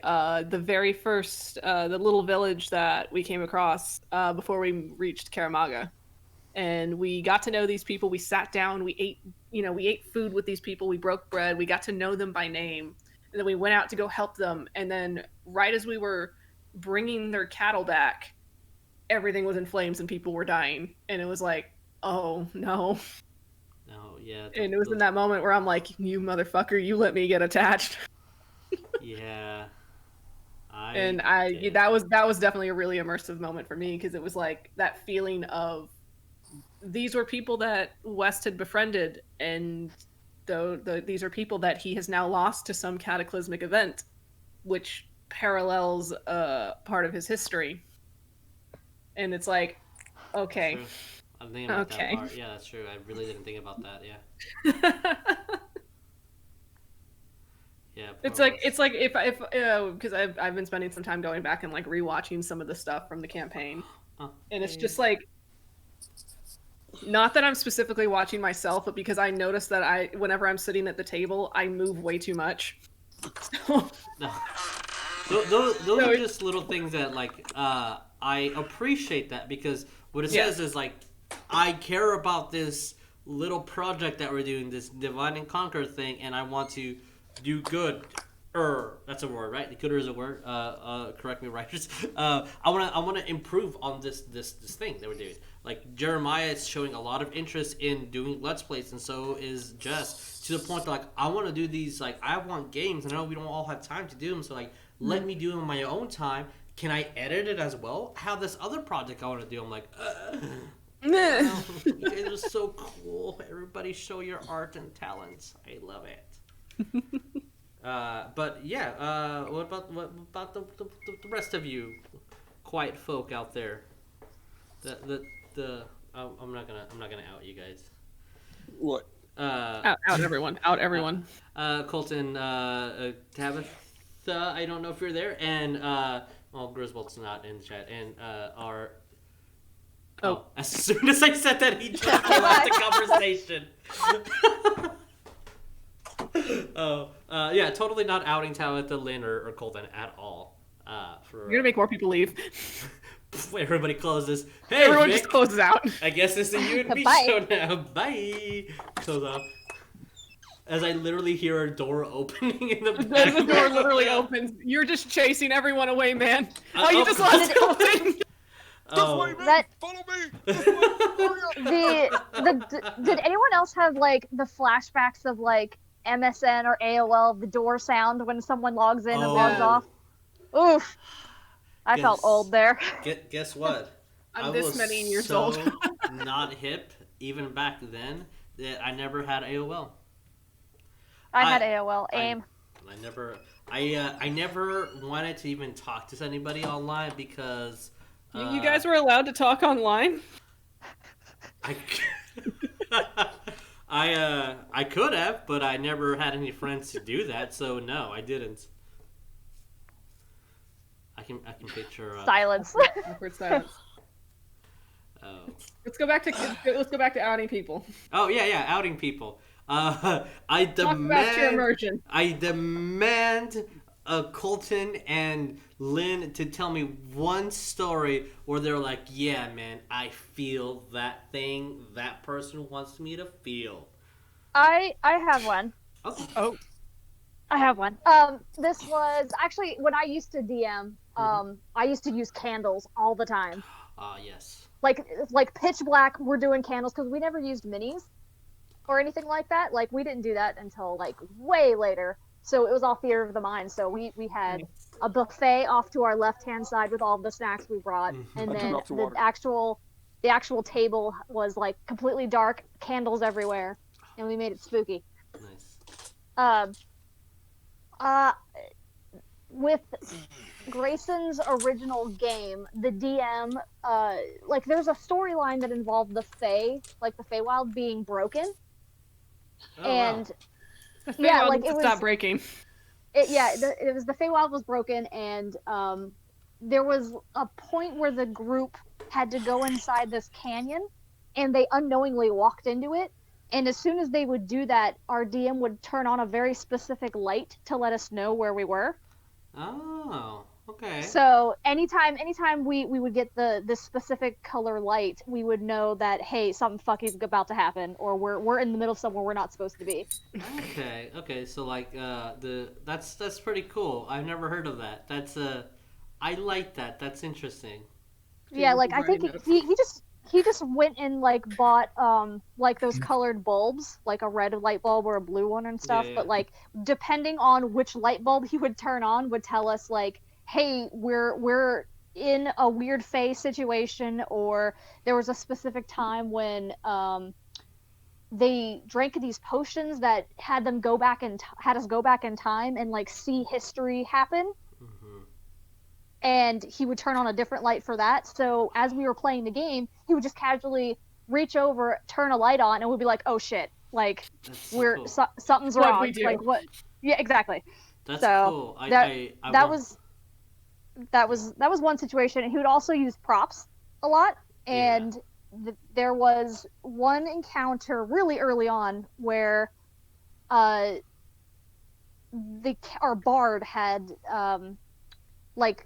very first the little village that we came across before we reached Karamaga. And we got to know these people. We sat down. We ate food with these people. We broke bread. We got to know them by name. And then we went out to go help them. And then right as we were bringing their cattle back, everything was in flames and people were dying. And it was like, oh, no. No, yeah. And it was in that moment where I'm like, you motherfucker, you let me get attached. Yeah. That was definitely a really immersive moment for me because it was like that feeling of these were people that West had befriended, and these are people that he has now lost to some cataclysmic event, which parallels part of his history. And it's like, okay. I'm thinking about that part. Yeah, that's true. I really didn't think about that. Yeah. Yeah. It's like if because I've been spending some time going back and like rewatching some of the stuff from the campaign, and it's just like. Not that I'm specifically watching myself, but because I notice that whenever I'm sitting at the table, I move way too much. So... No. Those are just little things that, like, I appreciate that because what it says is, like, I care about this little project that we're doing, this Divide and Conquer thing, and I want to do good. That's a word, right? Gooder is a word. Correct me, writers. I wanna improve on this thing that we're doing. Like Jeremiah is showing a lot of interest in doing Let's Plays, and so is Jess. To the point that like I want to do these. Like I want games, and I know we don't all have time to do them. So like let me do them in my own time. Can I edit it as well? I have this other project I want to do. I'm like, you guys are so cool. Everybody show your art and talents. I love it. But yeah, what about the rest of you, quiet folk out there? I'm not gonna out you guys. What? Out everyone. Out everyone. Colton, Tabitha, I don't know if you're there, and Griswold's not in the chat, and as soon as I said that, he just left the conversation. Yeah, totally not outing Tabitha, Lynn, or Colton at all. You're gonna make more people leave. everybody closes. Hey, Everyone Vic, just closes out. I guess it's a you and me Bye. show now. Bye. Close off. As I literally hear a door opening in the As back. the door literally opens, you're just chasing everyone away, man. Oh, You just lost Colton. Oh. That Follow me! This way! Hurry up! did anyone else have like the flashbacks of like MSN or AOL, the door sound when someone logs in and logs Oh. off? Oof. I felt Guess- old there. Guess what? I'm I this was many years so old. not hip even back then that I never had AOL. I had I- AOL. I- AIM. I never wanted to even talk to anybody online because You guys were allowed to talk online? I I could have, but I never had any friends to do that, so no, I didn't. I can picture Silence. Awkward silence. Oh. Let's go back to outing people. Oh yeah, outing people. I Talk about your demand immersion. I demand Colton and Lynn to tell me one story where they're like, yeah, man, I feel that thing that person wants me to feel. I have one. Okay. Oh, I have one. This was actually when I used to DM. I used to use candles all the time. Yes. Like pitch black. We're doing candles because we never used minis or anything like that. Like we didn't do that until like way later. So it was all theater of the mind. So we had a buffet off to our left hand side with all the snacks we brought, and then drops of the water. actual table was like completely dark, candles everywhere, and we made it spooky. Nice. With Grayson's original game, the DM, like there's a storyline that involved the Fae, like the Feywild being broken, Oh, and wow. yeah, like it was stop breaking. it was the Feywild was broken, and there was a point where the group had to go inside this canyon, and they unknowingly walked into it. And as soon as they would do that, our DM would turn on a very specific light to let us know where we were. Oh, okay. So anytime we would get this specific color light, we would know that hey, something fucky's about to happen, or we're in the middle of somewhere we're not supposed to be. Okay. So like that's pretty cool. I've never heard of that. I like that. That's interesting. Yeah, like I think he just went and like bought like those colored bulbs, like a red light bulb or a blue one and stuff. Yeah. But like depending on which light bulb he would turn on would tell us like, hey, we're in a weird phase situation, or there was a specific time when they drank these potions that had us go back in time and like see history happen. Mm-hmm. And he would turn on a different light for that. So as we were playing the game, he would just casually reach over, turn a light on, and we'd be like, "Oh shit! Like That's so cool. something's What'd wrong." we do? Like what? Yeah, exactly. That's So, cool. that was one situation. And he would also use props a lot, and there was one encounter really early on where our bard had like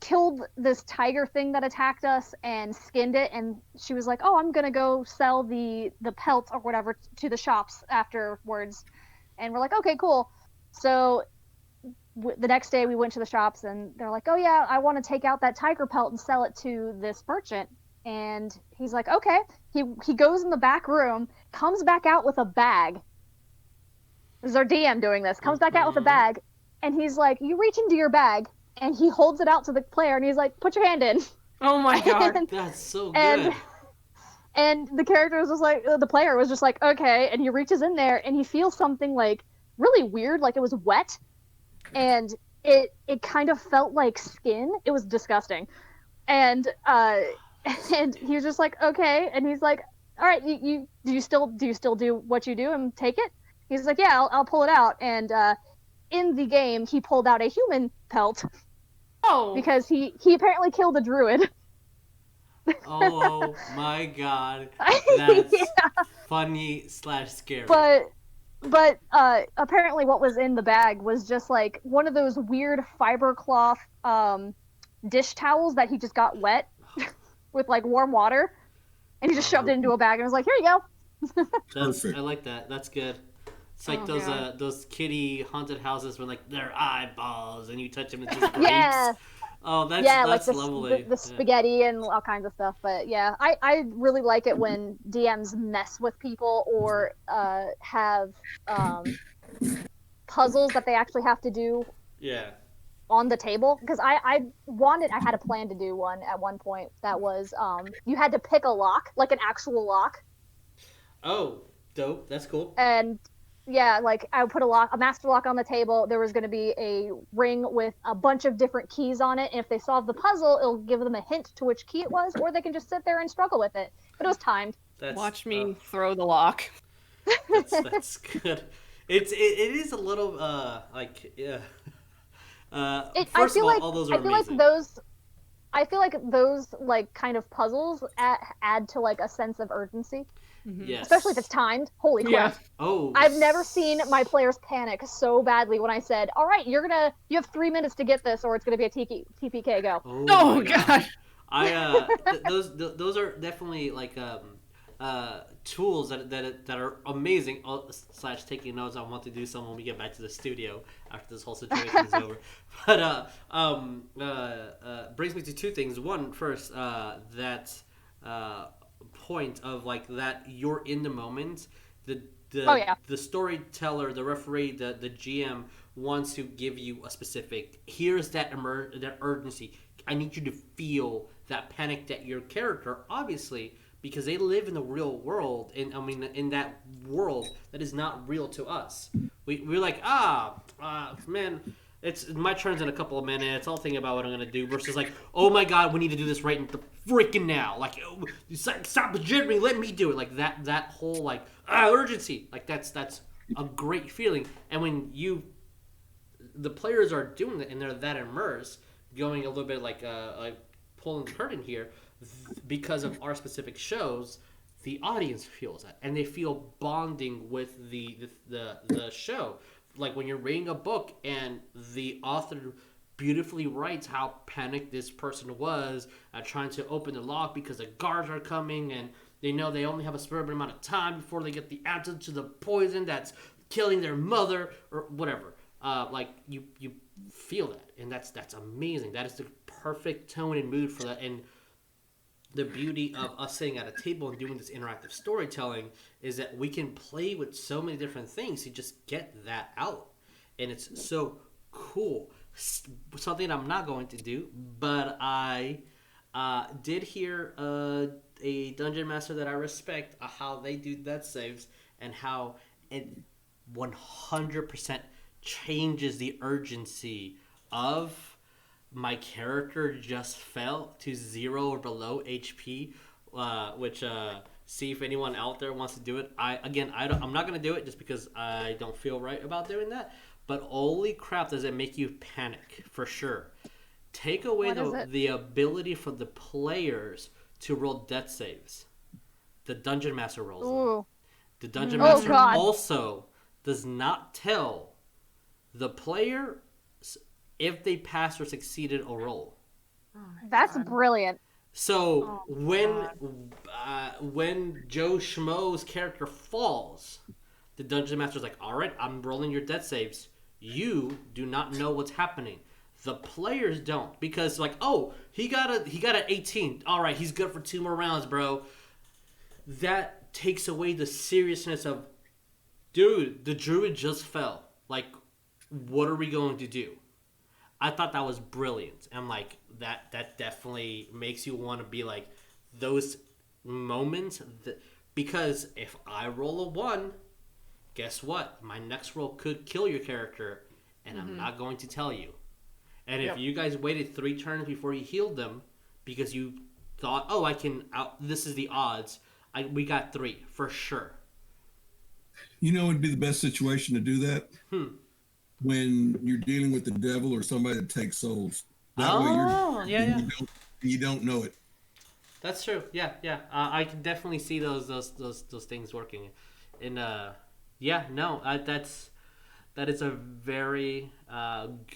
killed this tiger thing that attacked us and skinned it, and she was like, "Oh, I'm gonna go sell the pelt or whatever to the shops afterwards," and we're like, "Okay, cool." So the next day we went to the shops, and they're like, "Oh yeah, I want to take out that tiger pelt and sell it to this merchant," and he's like, "Okay." He goes in the back room, comes back out with a bag. This is our DM doing this. Comes back out with a bag, and he's like, "You reach into your bag." And he holds it out to the player, and he's like, "Put your hand in." Oh my god. That's so good. And the character was just like, the player was just like, "Okay." And he reaches in there, and he feels something like really weird, like it was wet, and it kind of felt like skin. It was disgusting, and he was just like, "Okay." And he's like, "All right, do you still do what you do and take it?" He's like, "Yeah, I'll pull it out." And in the game, he pulled out a human pelt. Oh. Because he apparently killed a druid. Oh my god. That's funny / scary. But apparently what was in the bag was just like one of those weird fiber cloth dish towels that he just got wet. with like warm water, and he just shoved it into a bag and was like, "Here you go." Perfect. I like that. That's good. It's like God. those kitty haunted houses where like their eyeballs and you touch them and it just breaks. Yeah, Oh, yeah, like that's lovely. the spaghetti and all kinds of stuff. But yeah, I really like it when DMs mess with people or have puzzles that they actually have to do Yeah. on the table, because I had a plan to do one at one point that was you had to pick a lock, like an actual lock, Oh, dope. That's cool. and yeah, like I would put a master lock on the table. There was going to be a ring with a bunch of different keys on it, and if they solve the puzzle, it'll give them a hint to which key it was, or they can just sit there and struggle with it. But it was timed. That's Watch me throw the lock. that's good. It is a little like yeah. First of all those are I feel like amazing. those like kind of puzzles add to like a sense of urgency, Yes. especially if it's timed. Holy crap! Yeah. Oh. I've never seen my players panic so badly when I said, "All right, you have 3 minutes to get this, or it's gonna be a TPK go." Oh my God. I those are definitely like tools that are amazing. Slash taking notes. I want to do some when we get back to the studio after this whole situation is over. But brings me to two things. One, first, that point of like that you're in the moment. Oh, yeah. The storyteller, the referee, the GM wants to give you a specific. Here's that that urgency. I need you to feel that panic that your character, obviously, because they live in the real world, and I mean in that world that is not real to us. We're like, man, it's my turn's in a couple of minutes. I'll think about what I'm gonna do. Versus like, oh my god, we need to do this right freaking now. Like, oh, stop jittering, let me do it. Like that whole like urgency. Like that's a great feeling. And when the players are doing it and they're that immersed, going a little bit like pulling the curtain here, because of our specific shows, the audience feels that, and they feel bonding with the show. Like when you're reading a book and the author beautifully writes how panicked this person was at trying to open the lock because the guards are coming and they know they only have a certain amount of time before they get the answer to the poison that's killing their mother or whatever. Like you feel that, and that's amazing. That is the perfect tone and mood for that. And the beauty of us sitting at a table and doing this interactive storytelling is that we can play with so many different things to just get that out, and it's so cool. Something I'm not going to do, but I did hear a dungeon master that I respect how they do death saves and how it 100% changes the urgency of my character just fell to 0 or below HP, which see if anyone out there wants to do it. I'm not gonna do it just because I don't feel right about doing that. But holy crap, does it make you panic for sure? Take away the ability for the players to roll death saves. The dungeon master rolls them. The dungeon master also does not tell the player if they passed or succeeded a roll. That's brilliant. So when Joe Schmo's character falls, the dungeon master's like, "All right, I'm rolling your death saves. You do not know what's happening. The players don't, because like, oh, he got an 18. All right, he's good for 2 more rounds, bro." That takes away the seriousness of, dude, the druid just fell. Like, what are we going to do? I thought that was brilliant. And like that definitely makes you want to be like those moments because if I roll a 1, guess what? My next roll could kill your character, and I'm not going to tell you. And if you guys waited 3 turns before you healed them because you thought, "Oh, I can this is the odds." We got 3 for sure. You know, it'd be the best situation to do that. When you're dealing with the devil or somebody that takes souls. That way you don't know it. That's true. Yeah. I can definitely see those things working. And that is a very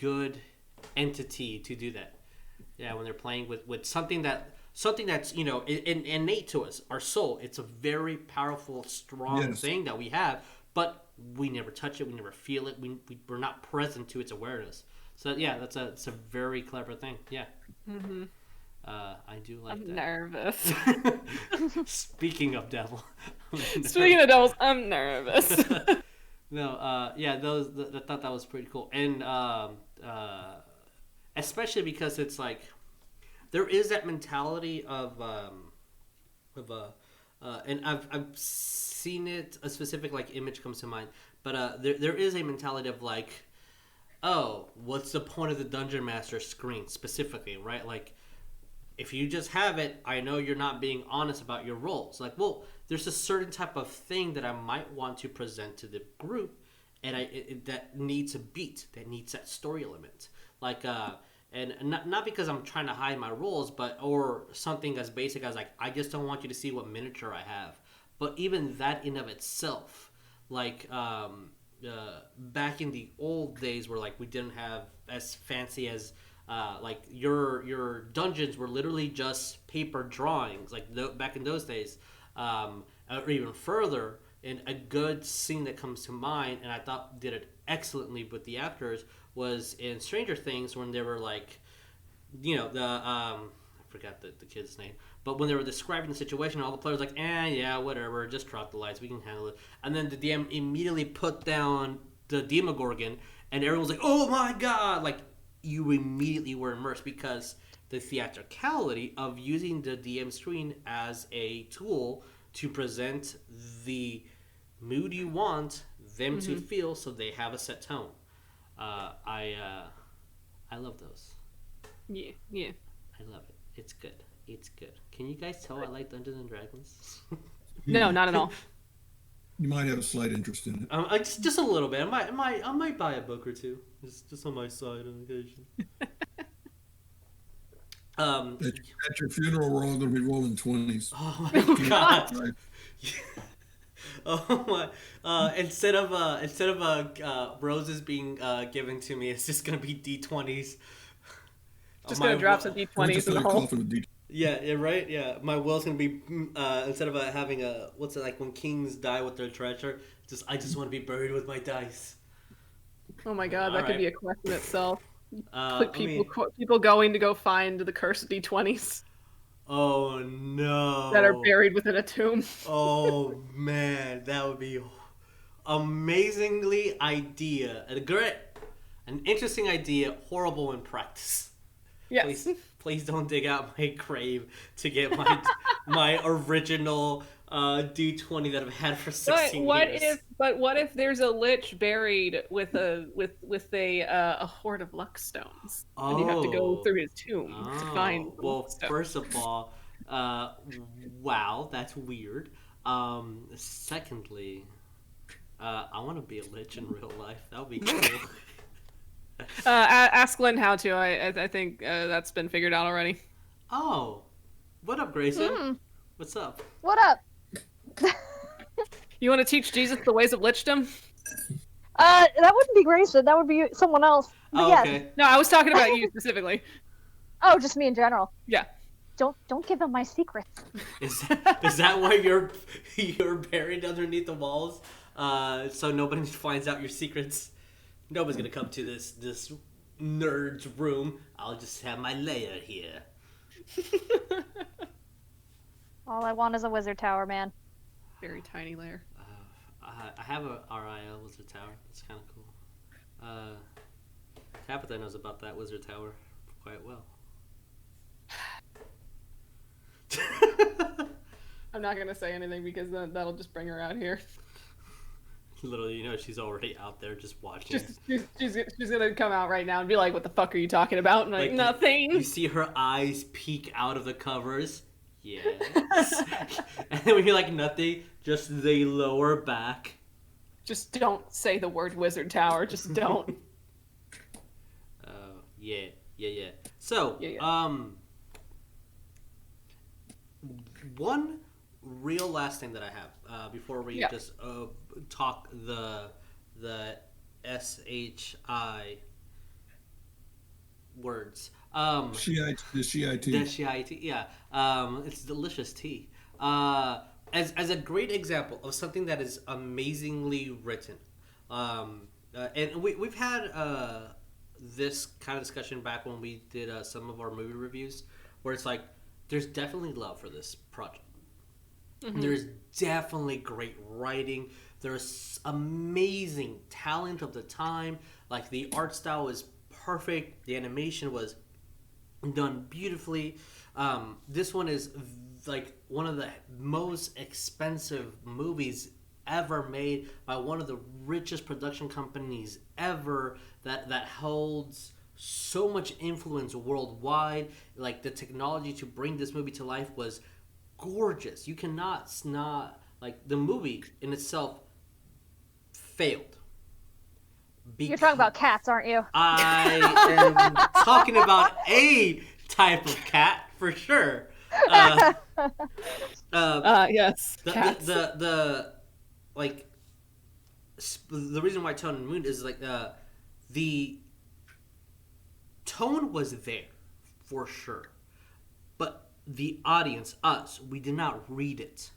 good entity to do that. Yeah, when they're playing with something that something that's innate to us, our soul. It's a very powerful, strong Yes. thing that we have, but we never touch it, we never feel it, we're not present to its awareness. So yeah, it's a very clever thing. Yeah. Mm-hmm. I do like I'm that. nervous. Speaking of devil. Speaking of devils, I'm nervous. No, yeah, I thought that was pretty cool, and especially because it's like there is that mentality of and I've seen it. A specific like image comes to mind, but there is a mentality of like, oh, what's the point of the dungeon master screen specifically, right? Like, if you just have it, I know you're not being honest about your roles. Like, well, there's a certain type of thing that I might want to present to the group, and that needs a beat, that needs that story element. Like, and not because I'm trying to hide my roles, but or something as basic as like, I just don't want you to see what miniature I have. But even that in of itself, like, back in the old days where like we didn't have as fancy as like your dungeons were literally just paper drawings like back in those days, or even further. And a good scene that comes to mind, and I thought did it excellently with the actors, was in Stranger Things when they were like, I forgot the kid's name, but when they were describing the situation, all the players were like, yeah, whatever, just drop the lights, we can handle it. And then the DM immediately put down the Demogorgon, and everyone's like, oh my god, like you immediately were immersed because the theatricality of using the DM screen as a tool to present the mood you want them to feel, so they have a set tone. I love those. Yeah. I love it. It's good. It's good. Can you guys tell I like Dungeons and Dragons? No, not at all. You might have a slight interest in it. Just a little bit. I might buy a book or two. Just on my side on occasion. At your funeral, we're all going to be rolling 20s. Oh my god. Oh my! Instead of roses being given to me, it's just gonna be D20s. Just gonna drop some D20s in the hole. Yeah, right. Yeah, my will's gonna be instead of having a what's it like when kings die with their treasure. I just want to be buried with my dice. Oh my god, that could be a quest in itself. People going to go find the cursed D20s. Oh no! That are buried within a tomb. Oh man, that would be amazingly idea. An interesting idea. Horrible in practice. Yes. Please don't dig out my grave to get my original D20 that I've had for 16 years. What if there's a lich buried with a hoard of luck stones, and you have to go through his tomb to find. Well, first of all, wow, that's weird. Secondly, I want to be a lich in real life. That would be cool. Ask Glenn how to. I think that's been figured out already. Oh, what up, Grayson? What's up? What up? You want to teach Jesus the ways of lichdom? That wouldn't be Grayson. That would be someone else. But yes. Okay. No, I was talking about you specifically. Oh, just me in general. Yeah. Don't give them my secrets. Is that why you're buried underneath the walls? So nobody finds out your secrets. Nobody's gonna come to this nerd's room. I'll just have my lair here. All I want is a wizard tower, man. Very tiny lair. I have a RIL wizard tower. It's kind of cool. Tabitha knows about that wizard tower quite well. I'm not gonna say anything because that'll just bring her out here. Literally, she's already out there just watching. She's gonna come out right now and be like, "What the fuck are you talking about?" And like nothing. You see her eyes peek out of the covers. Yes. And then when you're like nothing, just they lower back. Just don't say the word wizard tower. Just don't. Yeah. So, one real last thing that I have before we just talk the SHI words. The Shiite tea. The Shiite tea, yeah. It's delicious tea. As a great example of something that is amazingly written, and we've had this kind of discussion back when we did some of our movie reviews, where it's like there's definitely love for this project. Mm-hmm. There's definitely great writing. There's amazing talent of the time. Like the art style is perfect. The animation was done beautifully. This one is like one of the most expensive movies ever made by one of the richest production companies ever that holds so much influence worldwide. Like the technology to bring this movie to life was gorgeous. You cannot like the movie in itself failed. You're talking about cats, aren't you? I am talking about a type of cat for sure. Yes. Cats. The reason why Tone and Moon is like the tone was there for sure, but the audience, us, we did not read it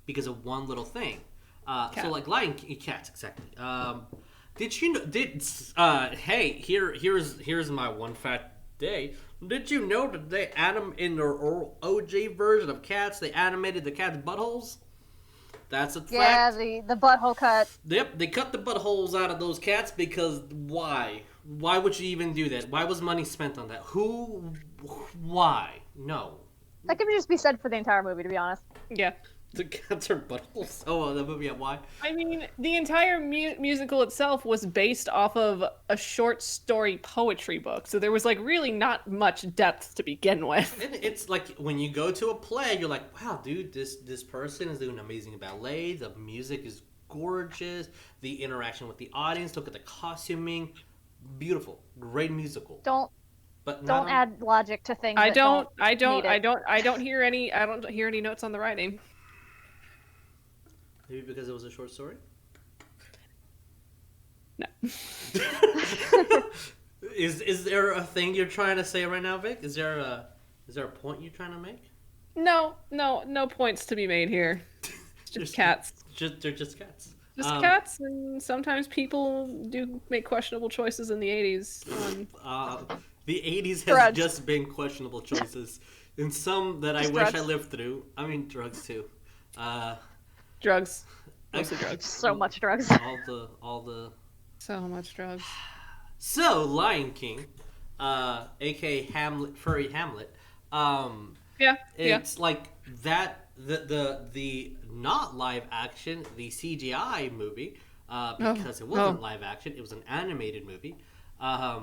because of one little thing. So like Lion King, cats exactly. Did you know? Hey, here's my one fat day. Did you know that they in their OG version of Cats, they animated the cat's buttholes? That's a fact. Yeah, the butthole cut. Yep, they cut the buttholes out of those cats because why? Why would you even do that? Why was money spent on that? Who? Why? No. That could just be said for the entire movie, to be honest. Yeah. The cats are buttholes. Oh, the movie. Why? I mean, the entire musical itself was based off of a short story poetry book, so there was like really not much depth to begin with. And it's like when you go to a play, you're like, wow, dude, this person is doing amazing ballet. The music is gorgeous. The interaction with the audience. Look at the costuming. Beautiful. Great musical. Don't add logic to things. I don't hear any notes on the writing. Maybe because it was a short story? No. Is there a thing you're trying to say right now, Vic? Is there a point you're trying to make? No points to be made here. Just cats. They're just cats. Just cats, and sometimes people do make questionable choices in the 80s. The 80s has drugs. Just been questionable choices. And some that I wish I lived through. I mean, drugs too. Drugs. Mostly drugs. So much drugs. All the. So much drugs. So Lion King, aka Hamlet, furry Hamlet. It's like that. The not live action, the CGI movie, because it wasn't live action. It was an animated movie. I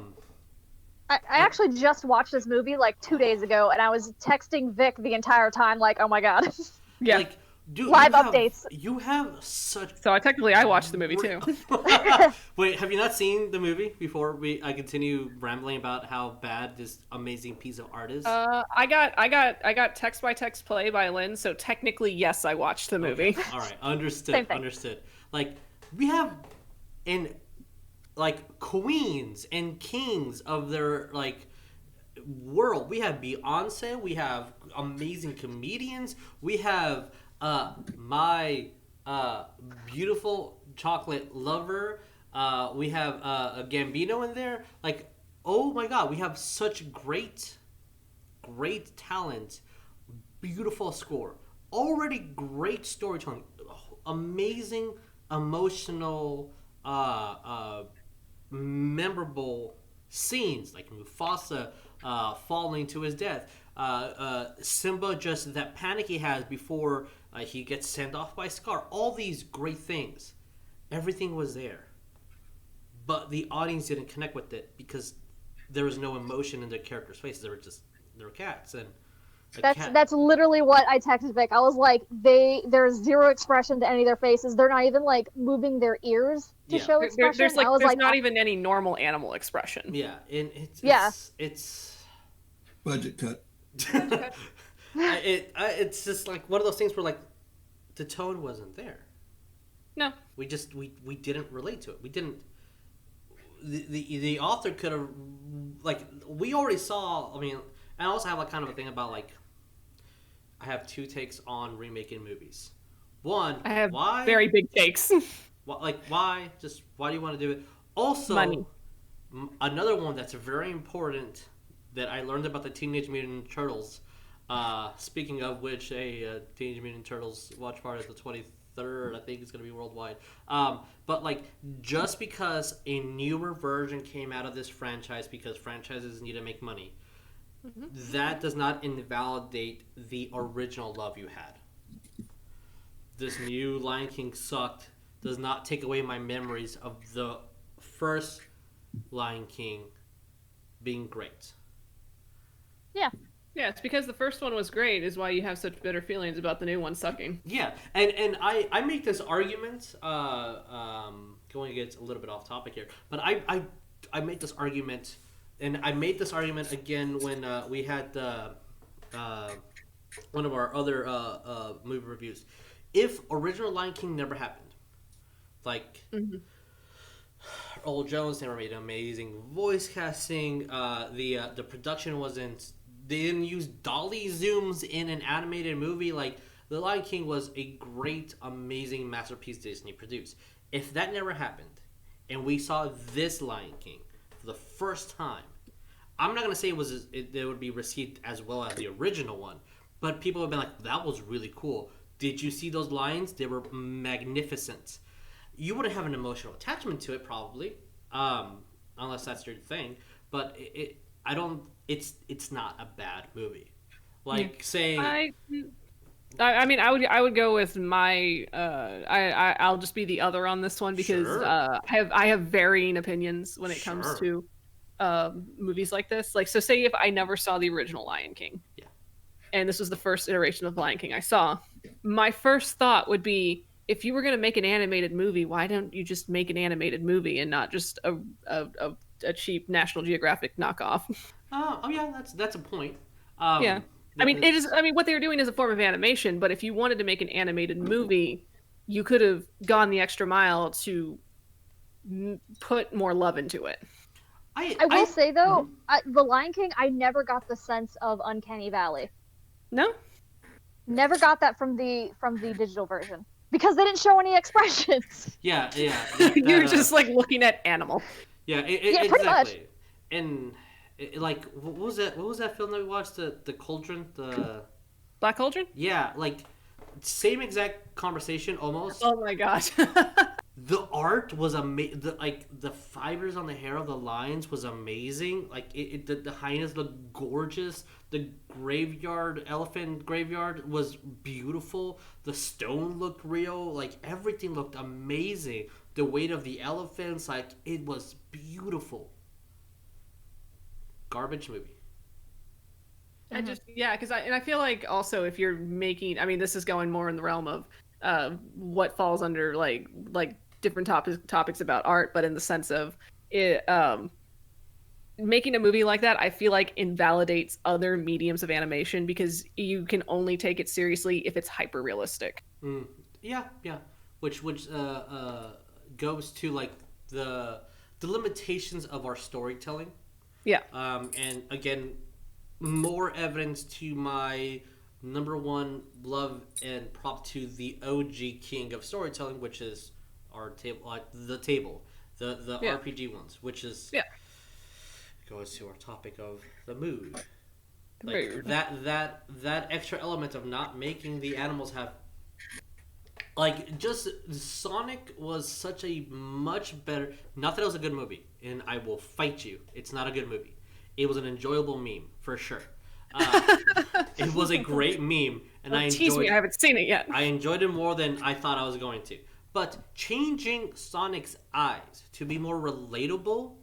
actually just watched this movie like 2 days ago, and I was texting Vic the entire time, like, "Oh my god!" Yeah. Like, dude, live updates. You have such. So I watched the movie too. Wait, have you not seen the movie before I continue rambling about how bad this amazing piece of art is? I got text by text play by Lynn, so technically yes, I watched the movie. Okay. All right, understood. Like we have like queens and kings of their like world. We have Beyonce, we have amazing comedians, we have my beautiful chocolate lover, we have a Gambino in there. Like, oh my god, we have such great talent, beautiful score, already great storytelling, amazing emotional memorable scenes like Mufasa falling to his death, Simba just that panic he has before he gets sent off by Scar. All these great things, everything was there, but the audience didn't connect with it because there was no emotion in their characters' faces. They were cats, and that's literally what I texted Vic. I was like, there's zero expression to any of their faces. They're not even like moving their ears to show expression. There's not even any normal animal expression. Yeah, and it's budget cut. It's just like one of those things where like the tone wasn't there. No, We didn't relate to it. We didn't. the author could have, like, we already saw. I mean, I also have like kind of a thing about like, I have two takes on remaking movies. One, I have why? very big takes. Like, why? Just why do you want to do it? Also, Money. Another one that's very important that I learned about the Teenage Mutant Turtles. Speaking of which, Teenage Mutant Turtles watch party is the 23rd. I think it's going to be worldwide. But like, just because a newer version came out of this franchise, because franchises need to make money, that does not invalidate the original love you had. This new Lion King sucked does not take away my memories of the first Lion King being great. Yeah. Yeah, it's because the first one was great is why you have such bitter feelings about the new one sucking. Yeah, and I make this argument, going against a little bit off topic here, but I make this argument, and I made this argument again when we had one of our other movie reviews. If original Lion King never happened, like Earl Jones never made amazing voice casting, the production wasn't. They didn't use dolly zooms in an animated movie. Like, The Lion King was a great, amazing masterpiece Disney produced. If that never happened, and we saw this Lion King for the first time, I'm not gonna say it would be received as well as the original one, but people have been like, "That was really cool. Did you see those lions? They were magnificent." You wouldn't have an emotional attachment to it, probably, unless that's your thing. But I don't. It's not a bad movie. Like, say, I mean, I would go with my I'll just be the other on this one because Sure. I have varying opinions when it comes Sure. to movies like this. Like, so say if I never saw the original Lion King, Yeah. and this was the first iteration of Lion King I saw, my first thought would be, if you were going to make an animated movie, why don't you just make an animated movie and not just a cheap National Geographic knockoff? Oh yeah, that's a point. Yeah. I mean, it is. I mean, what they were doing is a form of animation, but if you wanted to make an animated movie, you could have gone the extra mile to put more love into it. I will say though, The Lion King, I never got the sense of Uncanny Valley. No, Never got that from the digital version because they didn't show any expressions. Yeah. you're just like looking at animal. Yeah, Yeah, pretty much. exactly. And like, what was that? What was that film that we watched? The Cauldron. The Black Cauldron. Yeah, like, same exact conversation almost. Oh my gosh. The art was amazing. The fibers on the hair of the lions was amazing. Like, the hyenas looked gorgeous. The elephant graveyard was beautiful. The stone looked real. Like, everything looked amazing. The weight of the elephants, like, it was beautiful. Garbage movie. I just because I feel like also if you're making, I mean, this is going more in the realm of what falls under like different topics about art, but in the sense of it, making a movie like that, I feel like invalidates other mediums of animation because you can only take it seriously if it's hyper realistic. Yeah. Which goes to like the limitations of our storytelling. Yeah. And again, more evidence to my number one love and prop to the OG king of storytelling, which is our table, the RPG ones, which is goes to our topic of the mood. Like, that extra element of not making the animals have, like, just Sonic was such a much better. Not that it was a good movie, and I will fight you. It's not a good movie. It was an enjoyable meme for sure. It was a great meme, and I enjoyed. Tease me, I haven't seen it yet. I enjoyed it more than I thought I was going to. But changing Sonic's eyes to be more relatable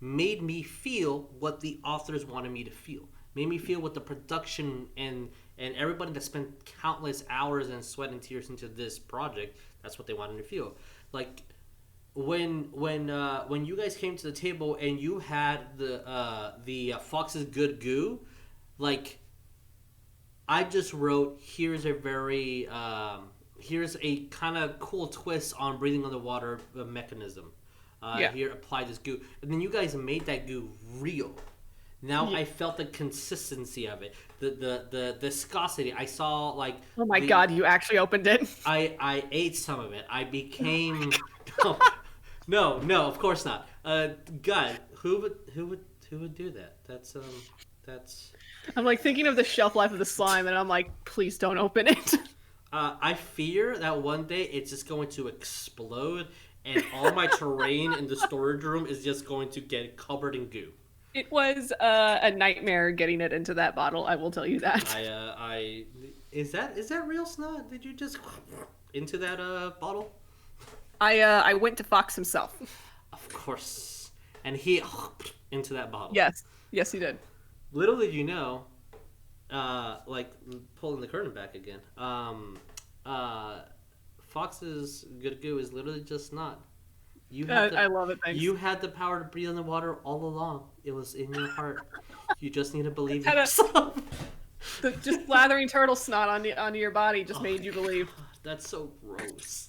made me feel what the authors wanted me to feel. Made me feel what the production and everybody that spent countless hours and sweat and tears into this project, that's what they wanted to feel. Like, when you guys came to the table and you had the Fox's Good Goo, like, I just wrote, here's a kind of cool twist on breathing underwater mechanism. Yeah. Here, apply this goo, and then you guys made that goo real. Now I felt the consistency of it, the viscosity. I saw like. Oh my god, you actually opened it. I ate some of it. I became no, of course not. God, who would do that? That's. I'm like thinking of the shelf life of the slime, and I'm like, please don't open it. I fear that one day it's just going to explode, and all my terrain in the storage room is just going to get covered in goo. It was a nightmare getting it into that bottle. I will tell you that. Is that real snot? Did you just into that bottle? I went to Fox himself. Of course, and he into that bottle. Yes, he did. Little did you know, like pulling the curtain back again. Fox's good goo is literally just snot. I love it. Thanks. You had the power to breathe in the water all along. It was in your heart. You just need to believe in yourself. Just slathering turtle snot onto your body just made you believe. God, that's so gross.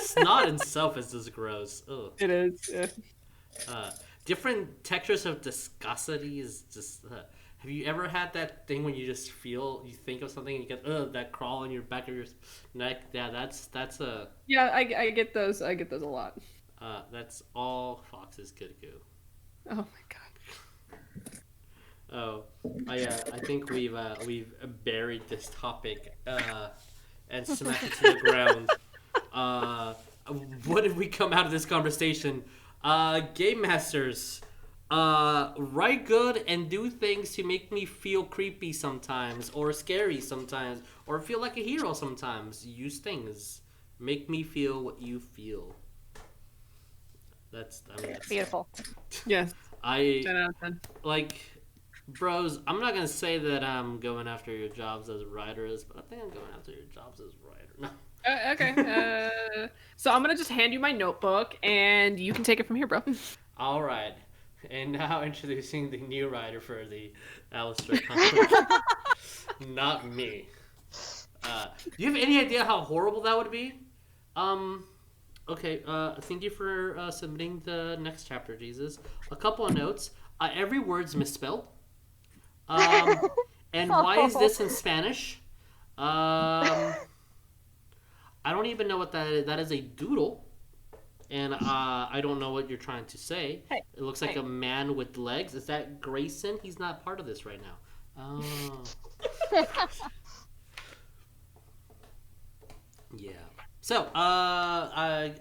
Snot itself is just gross. Ugh. It is. Yeah. Different textures of viscosity is just. Have you ever had that thing when you just you think of something and you get that crawl in your back of your neck? Yeah, that's a. Yeah, I get those. I get those a lot. That's all Fox's good goo. Oh my god. Oh, I think we've buried this topic and smacked it to the ground. What did we come out of this conversation? Game masters, write good and do things to make me feel creepy sometimes, or scary sometimes, or feel like a hero sometimes. Use things. Make me feel what you feel. That's beautiful. Yes. 10 out of 10. Like, bros, I'm not gonna say that I'm going after your jobs as writers, but I think I'm going after your jobs as writer. No. Okay. So I'm gonna just hand you my notebook, and you can take it from here, bro. All right. And now introducing the new writer for the Alistair Conference. Not me. Do you have any idea how horrible that would be? Okay, thank you for submitting the next chapter, Jesus. A couple of notes. Every word's misspelled. And why is this in Spanish? I don't even know what that is. That is a doodle. And I don't know what you're trying to say. Hey, it looks like a man with legs. Is that Grayson? He's not part of this right now. Oh. Yeah. So, I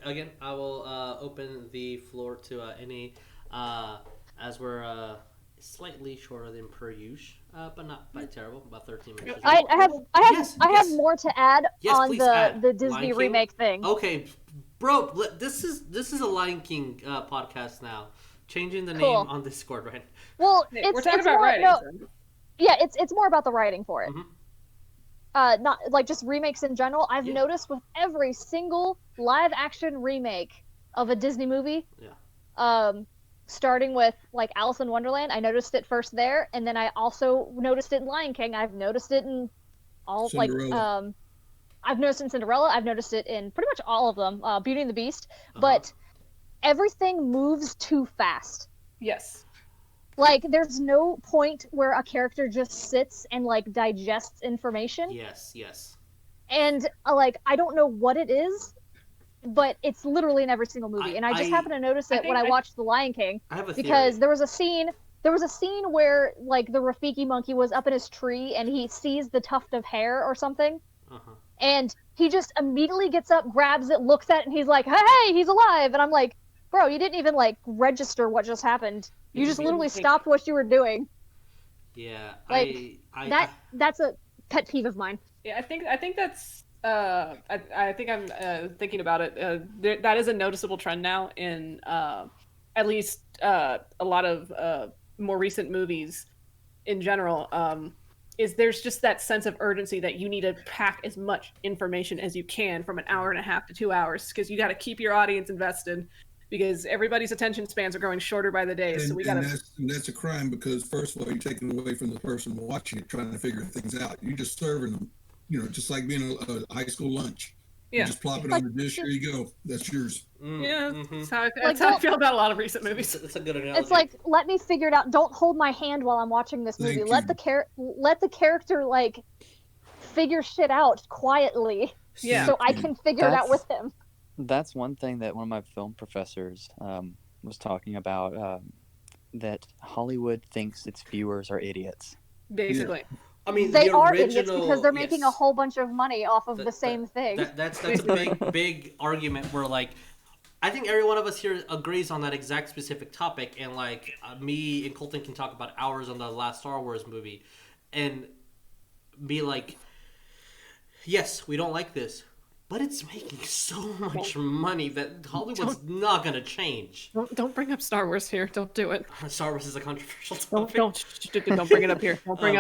will open the floor to any, as we're slightly shorter than per usual, but not by terrible, about 13 minutes. I have more to add on please add. the Disney remake thing. Okay, bro, this is a Lion King podcast now. Changing the name on Discord, right? Well, we're talking about more, writing. no, yeah, it's more about the writing for it. Mm-hmm. Not like just remakes in general. I've noticed with every single live action remake of a Disney movie, starting with like Alice in Wonderland, I noticed it first there, and then I also noticed it in Lion King. I've noticed it in all Cinderella. I've noticed it in Cinderella. I've noticed it in pretty much all of them. Beauty and the Beast, but everything moves too fast. Yes. Like, there's no point where a character just sits and, like, digests information. Yes. And, like, I don't know what it is, but it's literally in every single movie. And I just happened to notice it when I watched The Lion King. I have a because theory. there was a scene where, like, the Rafiki monkey was up in his tree and he sees the tuft of hair or something. And he just immediately gets up, grabs it, looks at it, and he's like, hey, he's alive! And I'm like, bro, you didn't even, like, register what just happened. You just literally stopped what you were doing. Yeah, like that's a pet peeve of mine. Yeah, I think that's. I think I'm thinking about it. That is a noticeable trend now in at least a lot of more recent movies in general. Is there's just that sense of urgency that you need to pack as much information as you can from an hour and a half to 2 hours because you got to keep your audience invested. Because everybody's attention spans are growing shorter by the day, so we gotta. And that's a crime because first of all, you're taking away from the person watching it, trying to figure things out. You're just serving them, just like being a high school lunch. You just plop it on the dish. Here you go. That's yours. Yeah, that's how Like, I feel about a lot of recent movies. It's a good analogy. It's like, let me figure it out. Don't hold my hand while I'm watching this movie. Thank Let you. the character like figure shit out quietly, Yeah. so I can figure it out with him. That's one thing that one of my film professors was talking about, that Hollywood thinks its viewers are idiots. Basically. I mean, They the are original, idiots because they're making a yes. whole bunch of money off of the same thing. That's a big argument where, like, I think every one of us here agrees on that exact specific topic, and like me and Colton can talk about hours on the last Star Wars movie, and be like, yes, we don't like this, but it's making so much money that Hollywood's not gonna change. Don't bring up Star Wars here. Don't do it. Star Wars is a controversial topic. Don't bring it up here. Don't bring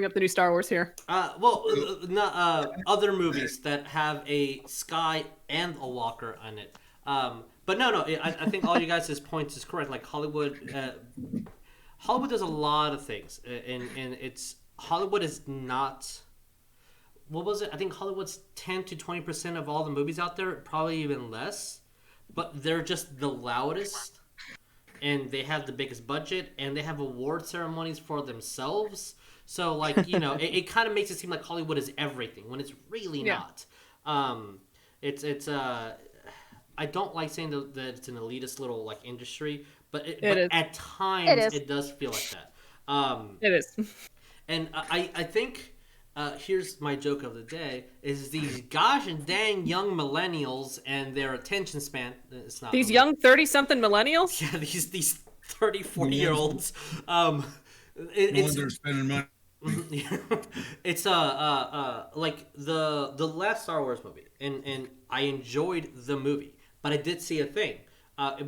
up the new Star Wars here. Other movies that have a Sky and a Walker on it. But no, I think all you guys' points is correct. Like Hollywood does a lot of things, and Hollywood is not. What was it? I think Hollywood's 10 to 20% of all the movies out there, probably even less. But they're just the loudest, and they have the biggest budget, and they have award ceremonies for themselves. So, like, it kind of makes it seem like Hollywood is everything when it's really not. I don't like saying that it's an elitist little like industry, but at times it does feel like that. It is. And I think here's my joke of the day: is these gosh and dang young millennials and their attention span. It's not these young 30-something millennials. Yeah, these 30, 40-year-olds. They're spending money. It's like the last Star Wars movie, and I enjoyed the movie, but I did see a thing,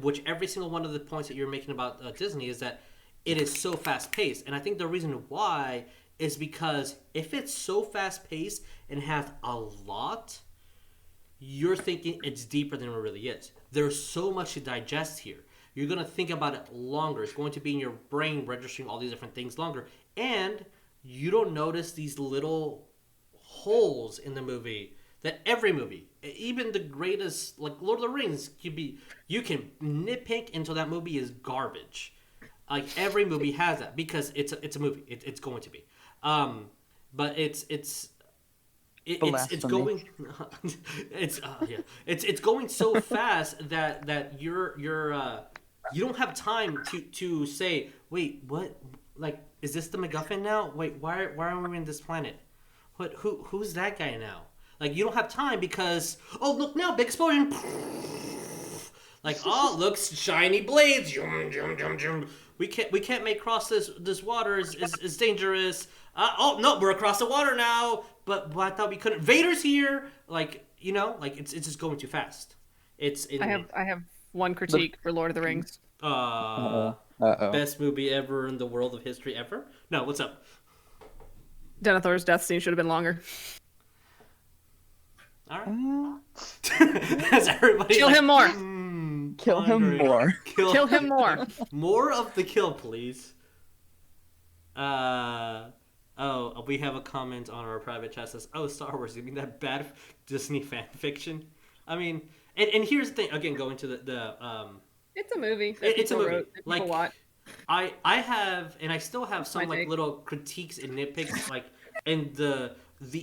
which every single one of the points that you're making about Disney is that it is so fast paced, and I think the reason why is because if it's so fast paced and has a lot, you're thinking it's deeper than it really is. There's so much to digest here. You're gonna think about it longer. It's going to be in your brain registering all these different things longer, and you don't notice these little holes in the movie that every movie, even the greatest, like Lord of the Rings, you can nitpick until that movie is garbage. Like every movie has that because it's a movie. It's going to be, but it's going it's going so fast that you don't have time to say, wait, what, like, is this the MacGuffin now? Wait, why are we in this planet? Who's that guy now? Like, you don't have time because, oh, look now, big explosion. Like, oh, looks shiny blades. We can't make cross this water is dangerous. Oh no, we're across the water now. But I thought we couldn't. Vader's here. Like, like it's just going too fast. I have one critique for Lord of the Rings. Best movie ever in the world of history ever. No, what's up? Denethor's death scene should have been longer. All right. As everybody kill him more. Kill him more. Kill him more. More of the kill, please. We have a comment on our private chat says, "Oh, Star Wars, you mean that bad Disney fan fiction?" I mean, and here's the thing. Again, going to the it's a movie. It's a movie. Wrote, like watch. I have, and I still have some like little critiques and nitpicks, like in the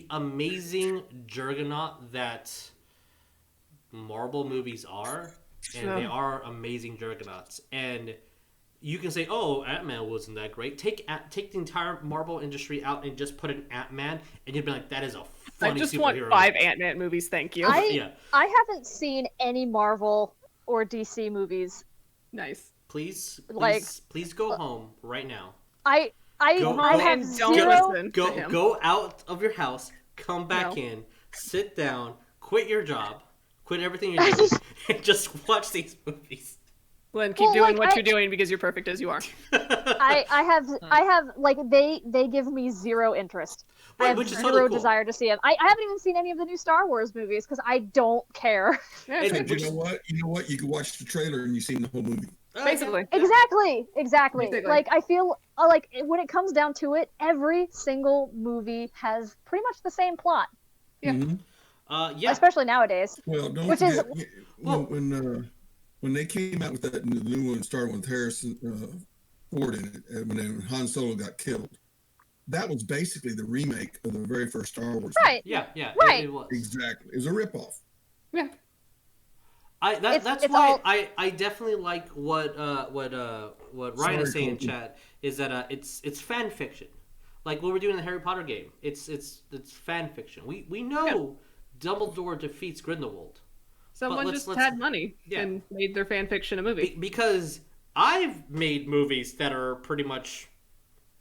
amazing juggernaut that Marvel movies are, and they are amazing juggernauts. And you can say, "Oh, Ant-Man wasn't that great." Take the entire Marvel industry out and just put an Ant-Man, and you'd be like, "That is a funny superhero." I just want 5 Ant-Man movies, thank you. I haven't seen any Marvel or DC movies. Nice. Please go home right now. I have zero. Go out of your house, come back in, sit down, quit your job, quit everything you're doing, and just watch these movies. Glenn, keep doing what you're doing because you're perfect as you are. I have like they give me zero interest. I have zero desire to see them. I haven't even seen any of the new Star Wars movies because I don't care. You know what? You can watch the trailer and you've seen the whole movie. Basically. Exactly. Basically. Like, I feel like when it comes down to it, every single movie has pretty much the same plot. Yeah. Mm-hmm. Yeah. especially nowadays. Well, don't Which is forget when they came out with that new one, starting with Harrison Ford in it, and when Han Solo got killed, that was basically the remake of the very first Star Wars. right. Yeah, yeah, Right. it was. Exactly. It was a ripoff. Yeah. That's why I definitely like what Ryan is saying in chat is that it's fan fiction, like what we're doing in the Harry Potter game. It's fan fiction. We know Dumbledore defeats Grindelwald. Someone just had money and made their fan fiction a movie. Because I've made movies that are pretty much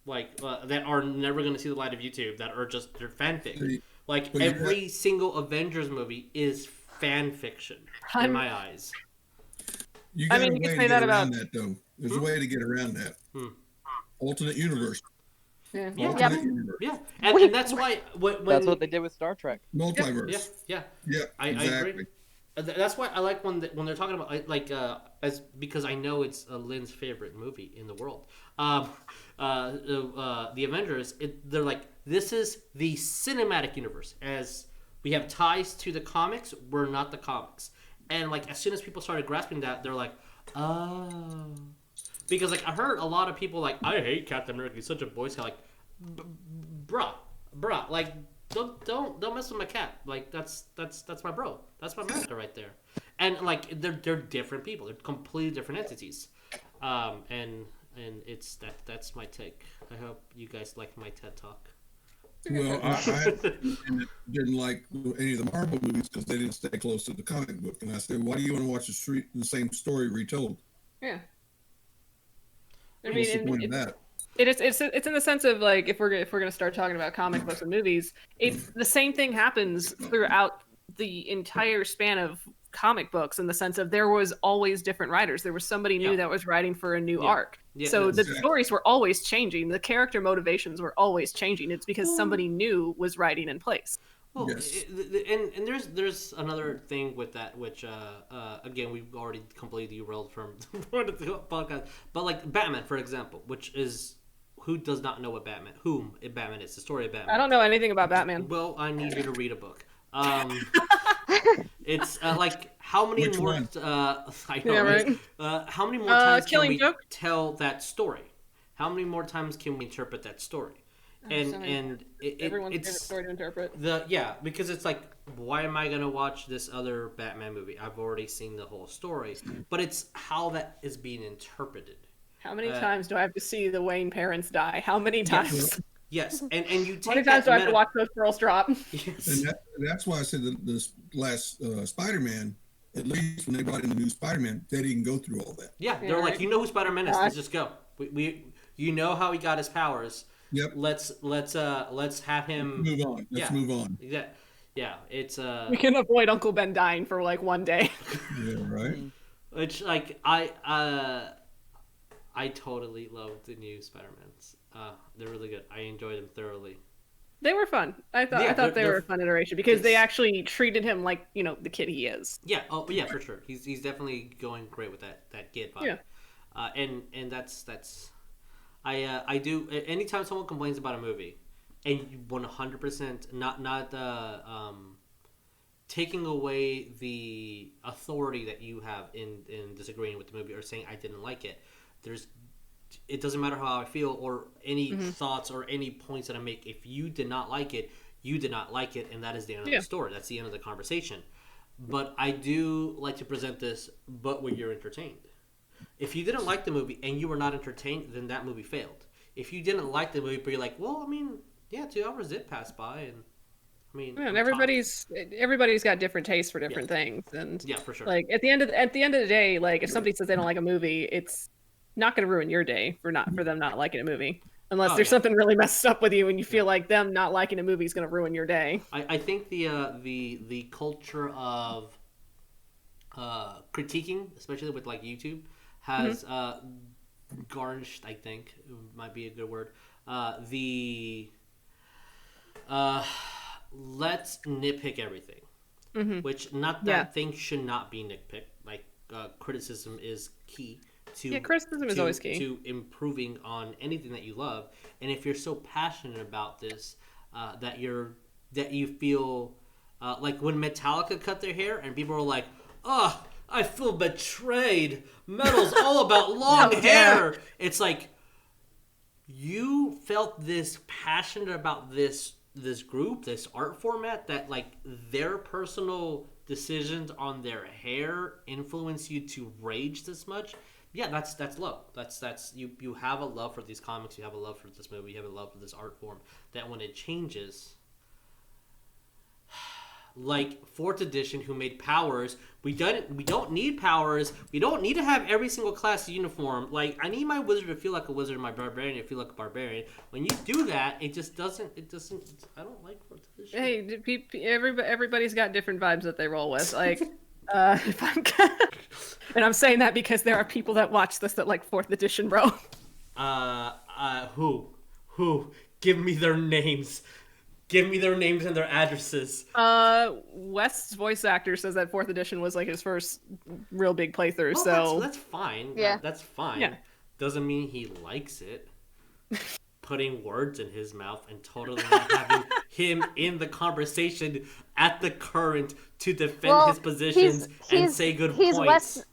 like that are never going to see the light of YouTube. That are just they're fanfic. Like every single Avengers movie is fan fiction in my eyes. You got a way to get around that, though. There's a way to get around that. Alternate universe. Yeah. Alternate universe. Yeah, and that's why when that's what they did with Star Trek. Multiverse. Yeah. I Exactly. agree. That's why I like when they're talking about as because I know it's Lynn's favorite movie in the world. The Avengers. They're like, this is the cinematic universe. As we have ties to the comics, we're not the comics. And like as soon as people started grasping that, they're like, oh, because like I heard a lot of people like, I hate Captain America. He's such a Boy Scout. Like, bruh, like. Don't mess with my cat. Like that's my bro. That's my America right there. And like they're different people. They're completely different entities. And it's that's my take. I hope you guys like my TED talk. Well, I didn't like any of the Marvel movies because they didn't stay close to the comic book. And I said, why do you want to watch the same story retold? Yeah. I What's the mean, point of that? It's in the sense of like if we're gonna start talking about comic books and movies, it's the same thing happens throughout the entire span of comic books in the sense of there was always different writers. There was somebody new that was writing for a new arc. So the stories were always changing. The character motivations were always changing. It's because somebody new was writing in place. Well, and there's another thing with that, which again we've already completely derailed from the podcast. But like Batman, for example, which is who does not know what Batman is, the story of Batman. I don't know anything about Batman. Well, I need you to read a book. It's like how many Which more? one? I know, right? How many more times can we tell that story? How many more times can we interpret that story? And everyone's it's favorite story to interpret. Because it's like, why am I gonna watch this other Batman movie? I've already seen the whole story, but it's how that is being interpreted. How many times do I have to see the Wayne parents die? How many times? Yes, and you take how many times do I have to watch those girls drop? Yes. And that's why I said the last Spider-Man, at least when they brought in the new Spider-Man, they didn't go through all that. Yeah, they're like, you know who Spider-Man is? Let's just go. We you know how he got his powers. Yep. Let's have him move on. Let's move on. Yeah, it's we can avoid Uncle Ben dying for like one day. Yeah, right. Which like I totally love the new Spider-Mans. They're really good. I enjoyed them thoroughly. They were fun. I thought they were a fun iteration because they actually treated him like, the kid he is. Yeah. Oh, yeah, for sure. He's definitely going great with that kid vibe. Yeah. And that's I do anytime someone complains about a movie, and 100% not taking away the authority that you have in disagreeing with the movie or saying I didn't like it. It doesn't matter how I feel or any thoughts or any points that I make. If you did not like it, you did not like it, and that is the end of the story. That's the end of the conversation. But I do like to present this, but when you're entertained. If you didn't like the movie and you were not entertained, then that movie failed. If you didn't like the movie, but you're like, well, I mean, 2 hours did pass by, and I mean, and everybody's got different tastes for different things, and for sure. Like at the end of the day, like if somebody says they don't like a movie, it's not going to ruin your day for them not liking a movie, unless there's something really messed up with you, and you feel like them not liking a movie is going to ruin your day. I think the culture of critiquing, especially with like YouTube, has garnished. I think might be a good word. Let's nitpick everything, which not that things should not be nitpicked. Like criticism is key. Criticism is always key to improving on anything that you love, and if you're so passionate about this that you feel Like when Metallica cut their hair and people were like, "Oh, I feel betrayed. Metal's all about long hair." It's like you felt this passionate about this group, this art format, that like their personal decisions on their hair influence you to rage this much. Yeah, that's love. That's you have a love for these comics, you have a love for this movie, you have a love for this art form, that when it changes, like fourth edition, who made powers, we don't need powers, we don't need to have every single class uniform. Like, I need my wizard to feel like a wizard, my barbarian to feel like a barbarian. When you do that, it doesn't I don't like fourth edition. Hey, everybody's got different vibes that they roll with. Like, if I'm and I'm saying that because there are people that watch this that like fourth edition, bro. Who? Give me their names. Give me their names and their addresses. West's voice actor says that fourth edition was like his first real big playthrough. Well, so that's fine. Yeah. That's fine. Yeah. Doesn't mean he likes it. Putting words in his mouth and totally not having him in the conversation at the current to defend his positions and say good points.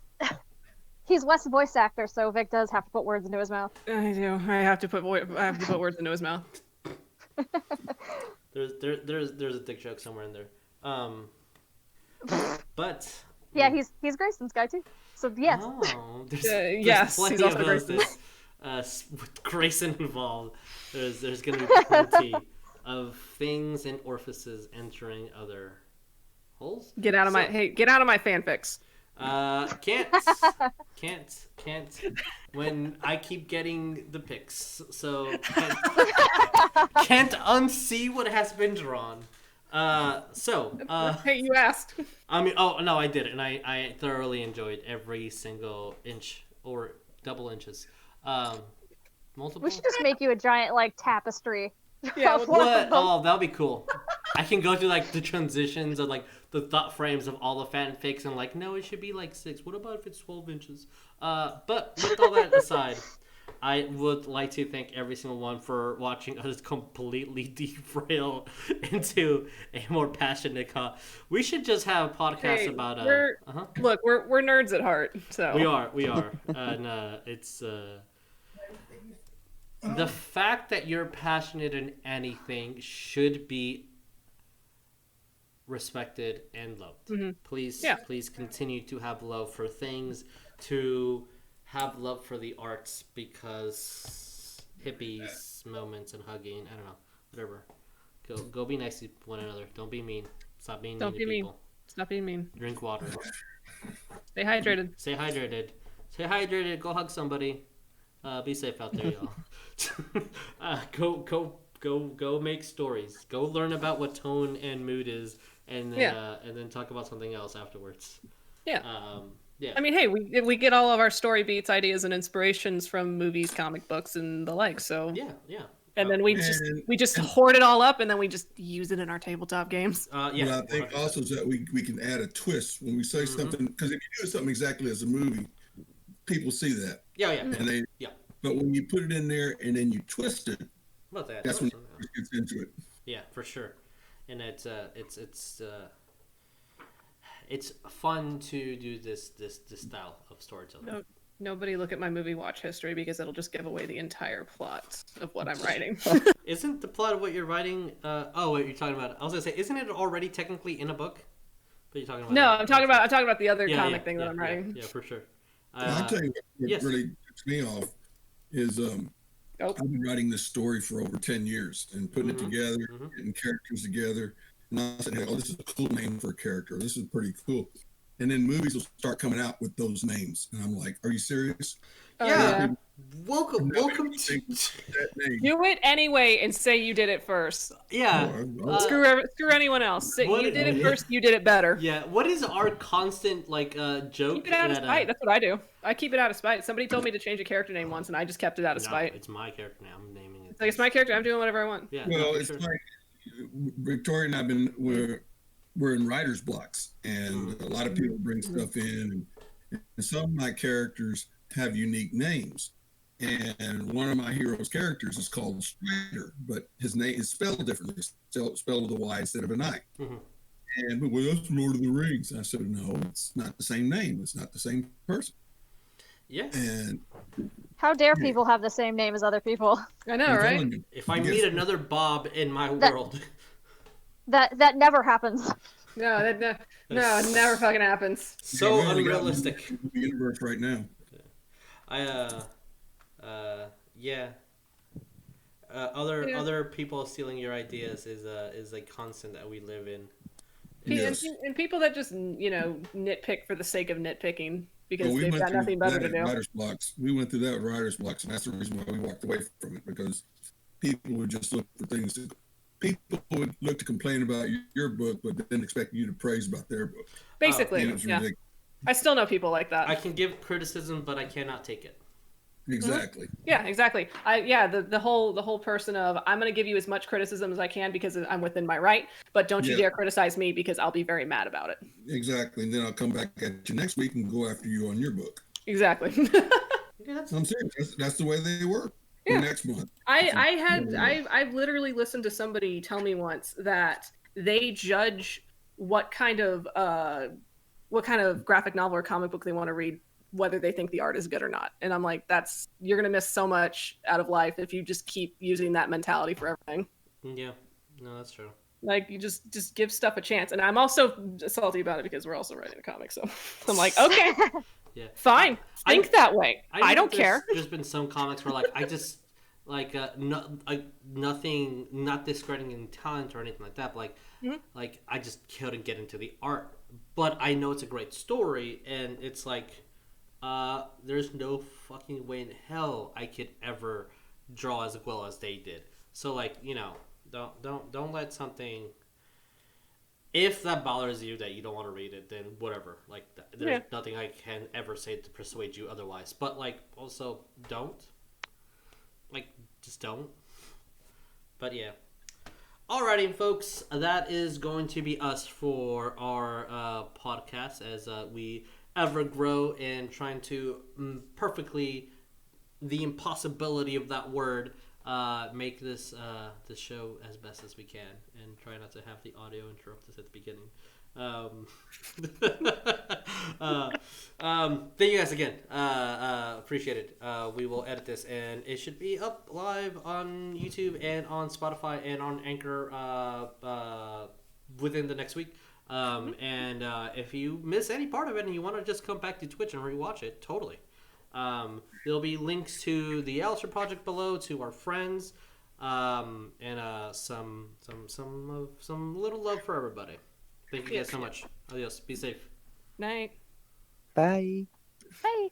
He's West's voice actor, so Vic does have to put words into his mouth. I do. I have to put words into his mouth. There's a dick joke somewhere in there. But yeah, he's Grayson's guy too. So yes. Oh, there's yes, plenty he's also of those Grayson. with Grayson involved. There's gonna be plenty of things and orifices entering other holes. Get out of my fanfics. Can't. When I keep getting the pics, so can't unsee what has been drawn. Hey, you asked. I mean, oh no, I did it, and I thoroughly enjoyed every single inch or double inches. Multiple. We should just make you a giant like tapestry. Yeah, what? Oh, that'll be cool. I can go through like the transitions of like the thought frames of all the fanfics and like, no, it should be like 6. What about if it's 12 inches? But with all that aside, I would like to thank every single one for watching us completely derail into a more passionate We should just have podcasts about Look, we're nerds at heart, so we are, and it's the fact that you're passionate in anything should be respected and loved. Mm-hmm. Please continue to have love for things, to have love for the arts, because hippies, moments, and hugging, I don't know, whatever. Go be nice to one another. Don't be mean. Stop being mean to people. Stop being mean. Drink water. Stay hydrated. Stay hydrated. Go hug somebody. Be safe out there, y'all. Go make stories. Go learn about what tone and mood is, and then talk about something else afterwards. Yeah. Yeah. I mean, hey, we get all of our story beats, ideas, and inspirations from movies, comic books, and the like. So yeah. And then we just hoard it all up, and then we just use it in our tabletop games. Yeah. But I think also is that we can add a twist when we say something, because if you do something exactly as a movie, people see that. Yeah. And but when you put it in there and then you twist it, that's when it gets into it. Yeah, for sure. And it's fun to do this style of storytelling. Nobody look at my movie watch history, because it'll just give away the entire plot of what I'm writing. Isn't the plot of what you're writing? What you're talking about? I was gonna say, isn't it already technically in a book? But you're talking about. No, I'm talking about the other comic thing that I'm writing. Yeah, for sure. I'll tell you what really tips me off is I've been writing this story for over 10 years and putting it together, getting characters together. And I said, hey, this is a cool name for a character. This is pretty cool. And then movies will start coming out with those names. And I'm like, are you serious? Yeah. Welcome to that name. Do it anyway and say you did it first. Yeah. Screw anyone else. Say you did it first, you did it better. Yeah. What is our constant joke? Keep it out of spite. That's what I do. I keep it out of spite. Somebody told me to change a character name once, and I just kept it out of spite. It's my character now. I'm naming it. It's my character. I'm doing whatever I want. Yeah. Well, it's like Victoria and I've we're in writer's blocks, and a lot of people bring stuff in, and some of my characters have unique names. And one of my hero's characters is called Strider, but his name is spelled differently, spelled with a Y instead of an I. And well, that's Lord of the Rings. I said, no, it's not the same name. It's not the same person. Yeah. And How dare people have the same name as other people? I know, I'm right? telling you, If I meet another Bob in my That- world, That never happens. No, it never fucking happens. so we only got unrealistic. one in the universe right now. Yeah. Other people stealing your ideas is a constant that we live in. Yes. And people that just nitpick for the sake of nitpicking because Well, we they've went got through nothing better that to at do. writer's blocks. We went through that with writer's blocks, and that's the reason why we walked away from it, because people would just look for things to. People would look to complain about your book, but then expect you to praise about their book. Basically, And it was ridiculous. I still know people like that. I can give criticism, but I cannot take it. Exactly. Yeah, exactly. The whole person of I'm going to give you as much criticism as I can because I'm within my right, but don't you dare criticize me because I'll be very mad about it. Exactly, and then I'll come back at you next week and go after you on your book. Exactly. I'm serious. That's the way they work. Yeah. Next month. I've literally listened to somebody tell me once that they judge what kind of graphic novel or comic book they want to read, whether they think the art is good or not. And I'm like, you're gonna miss so much out of life if you just keep using that mentality for everything. Yeah, no, that's true. Like, you just give stuff a chance. And I'm also salty about it because we're also writing a comic, so I'm like, okay. Yeah. Fine. Think that way. I don't care. There's been some comics where I just nothing, not discrediting talent or anything like that. But like I just couldn't get into the art, but I know it's a great story, and it's like, there's no fucking way in hell I could ever draw as well as they did. So like, don't let something. If that bothers you that you don't want to read it, then whatever. Like, there's nothing I can ever say to persuade you otherwise. But like, also don't. Like, just don't. But yeah. Alrighty, folks. That is going to be us for our podcast as we ever grow and trying to perfectly, the impossibility of that word, make this show as best as we can and try not to have the audio interrupt us at the beginning. Thank you guys again. Appreciate it. We will edit this and it should be up live on YouTube and on Spotify and on Anchor within the next week. And if you miss any part of it and you want to just come back to Twitch and rewatch it, totally. There'll be links to the Alistair Project below, to our friends, and some little love for everybody. Thank you guys so much. Adios. Be safe. Night. Bye. Bye.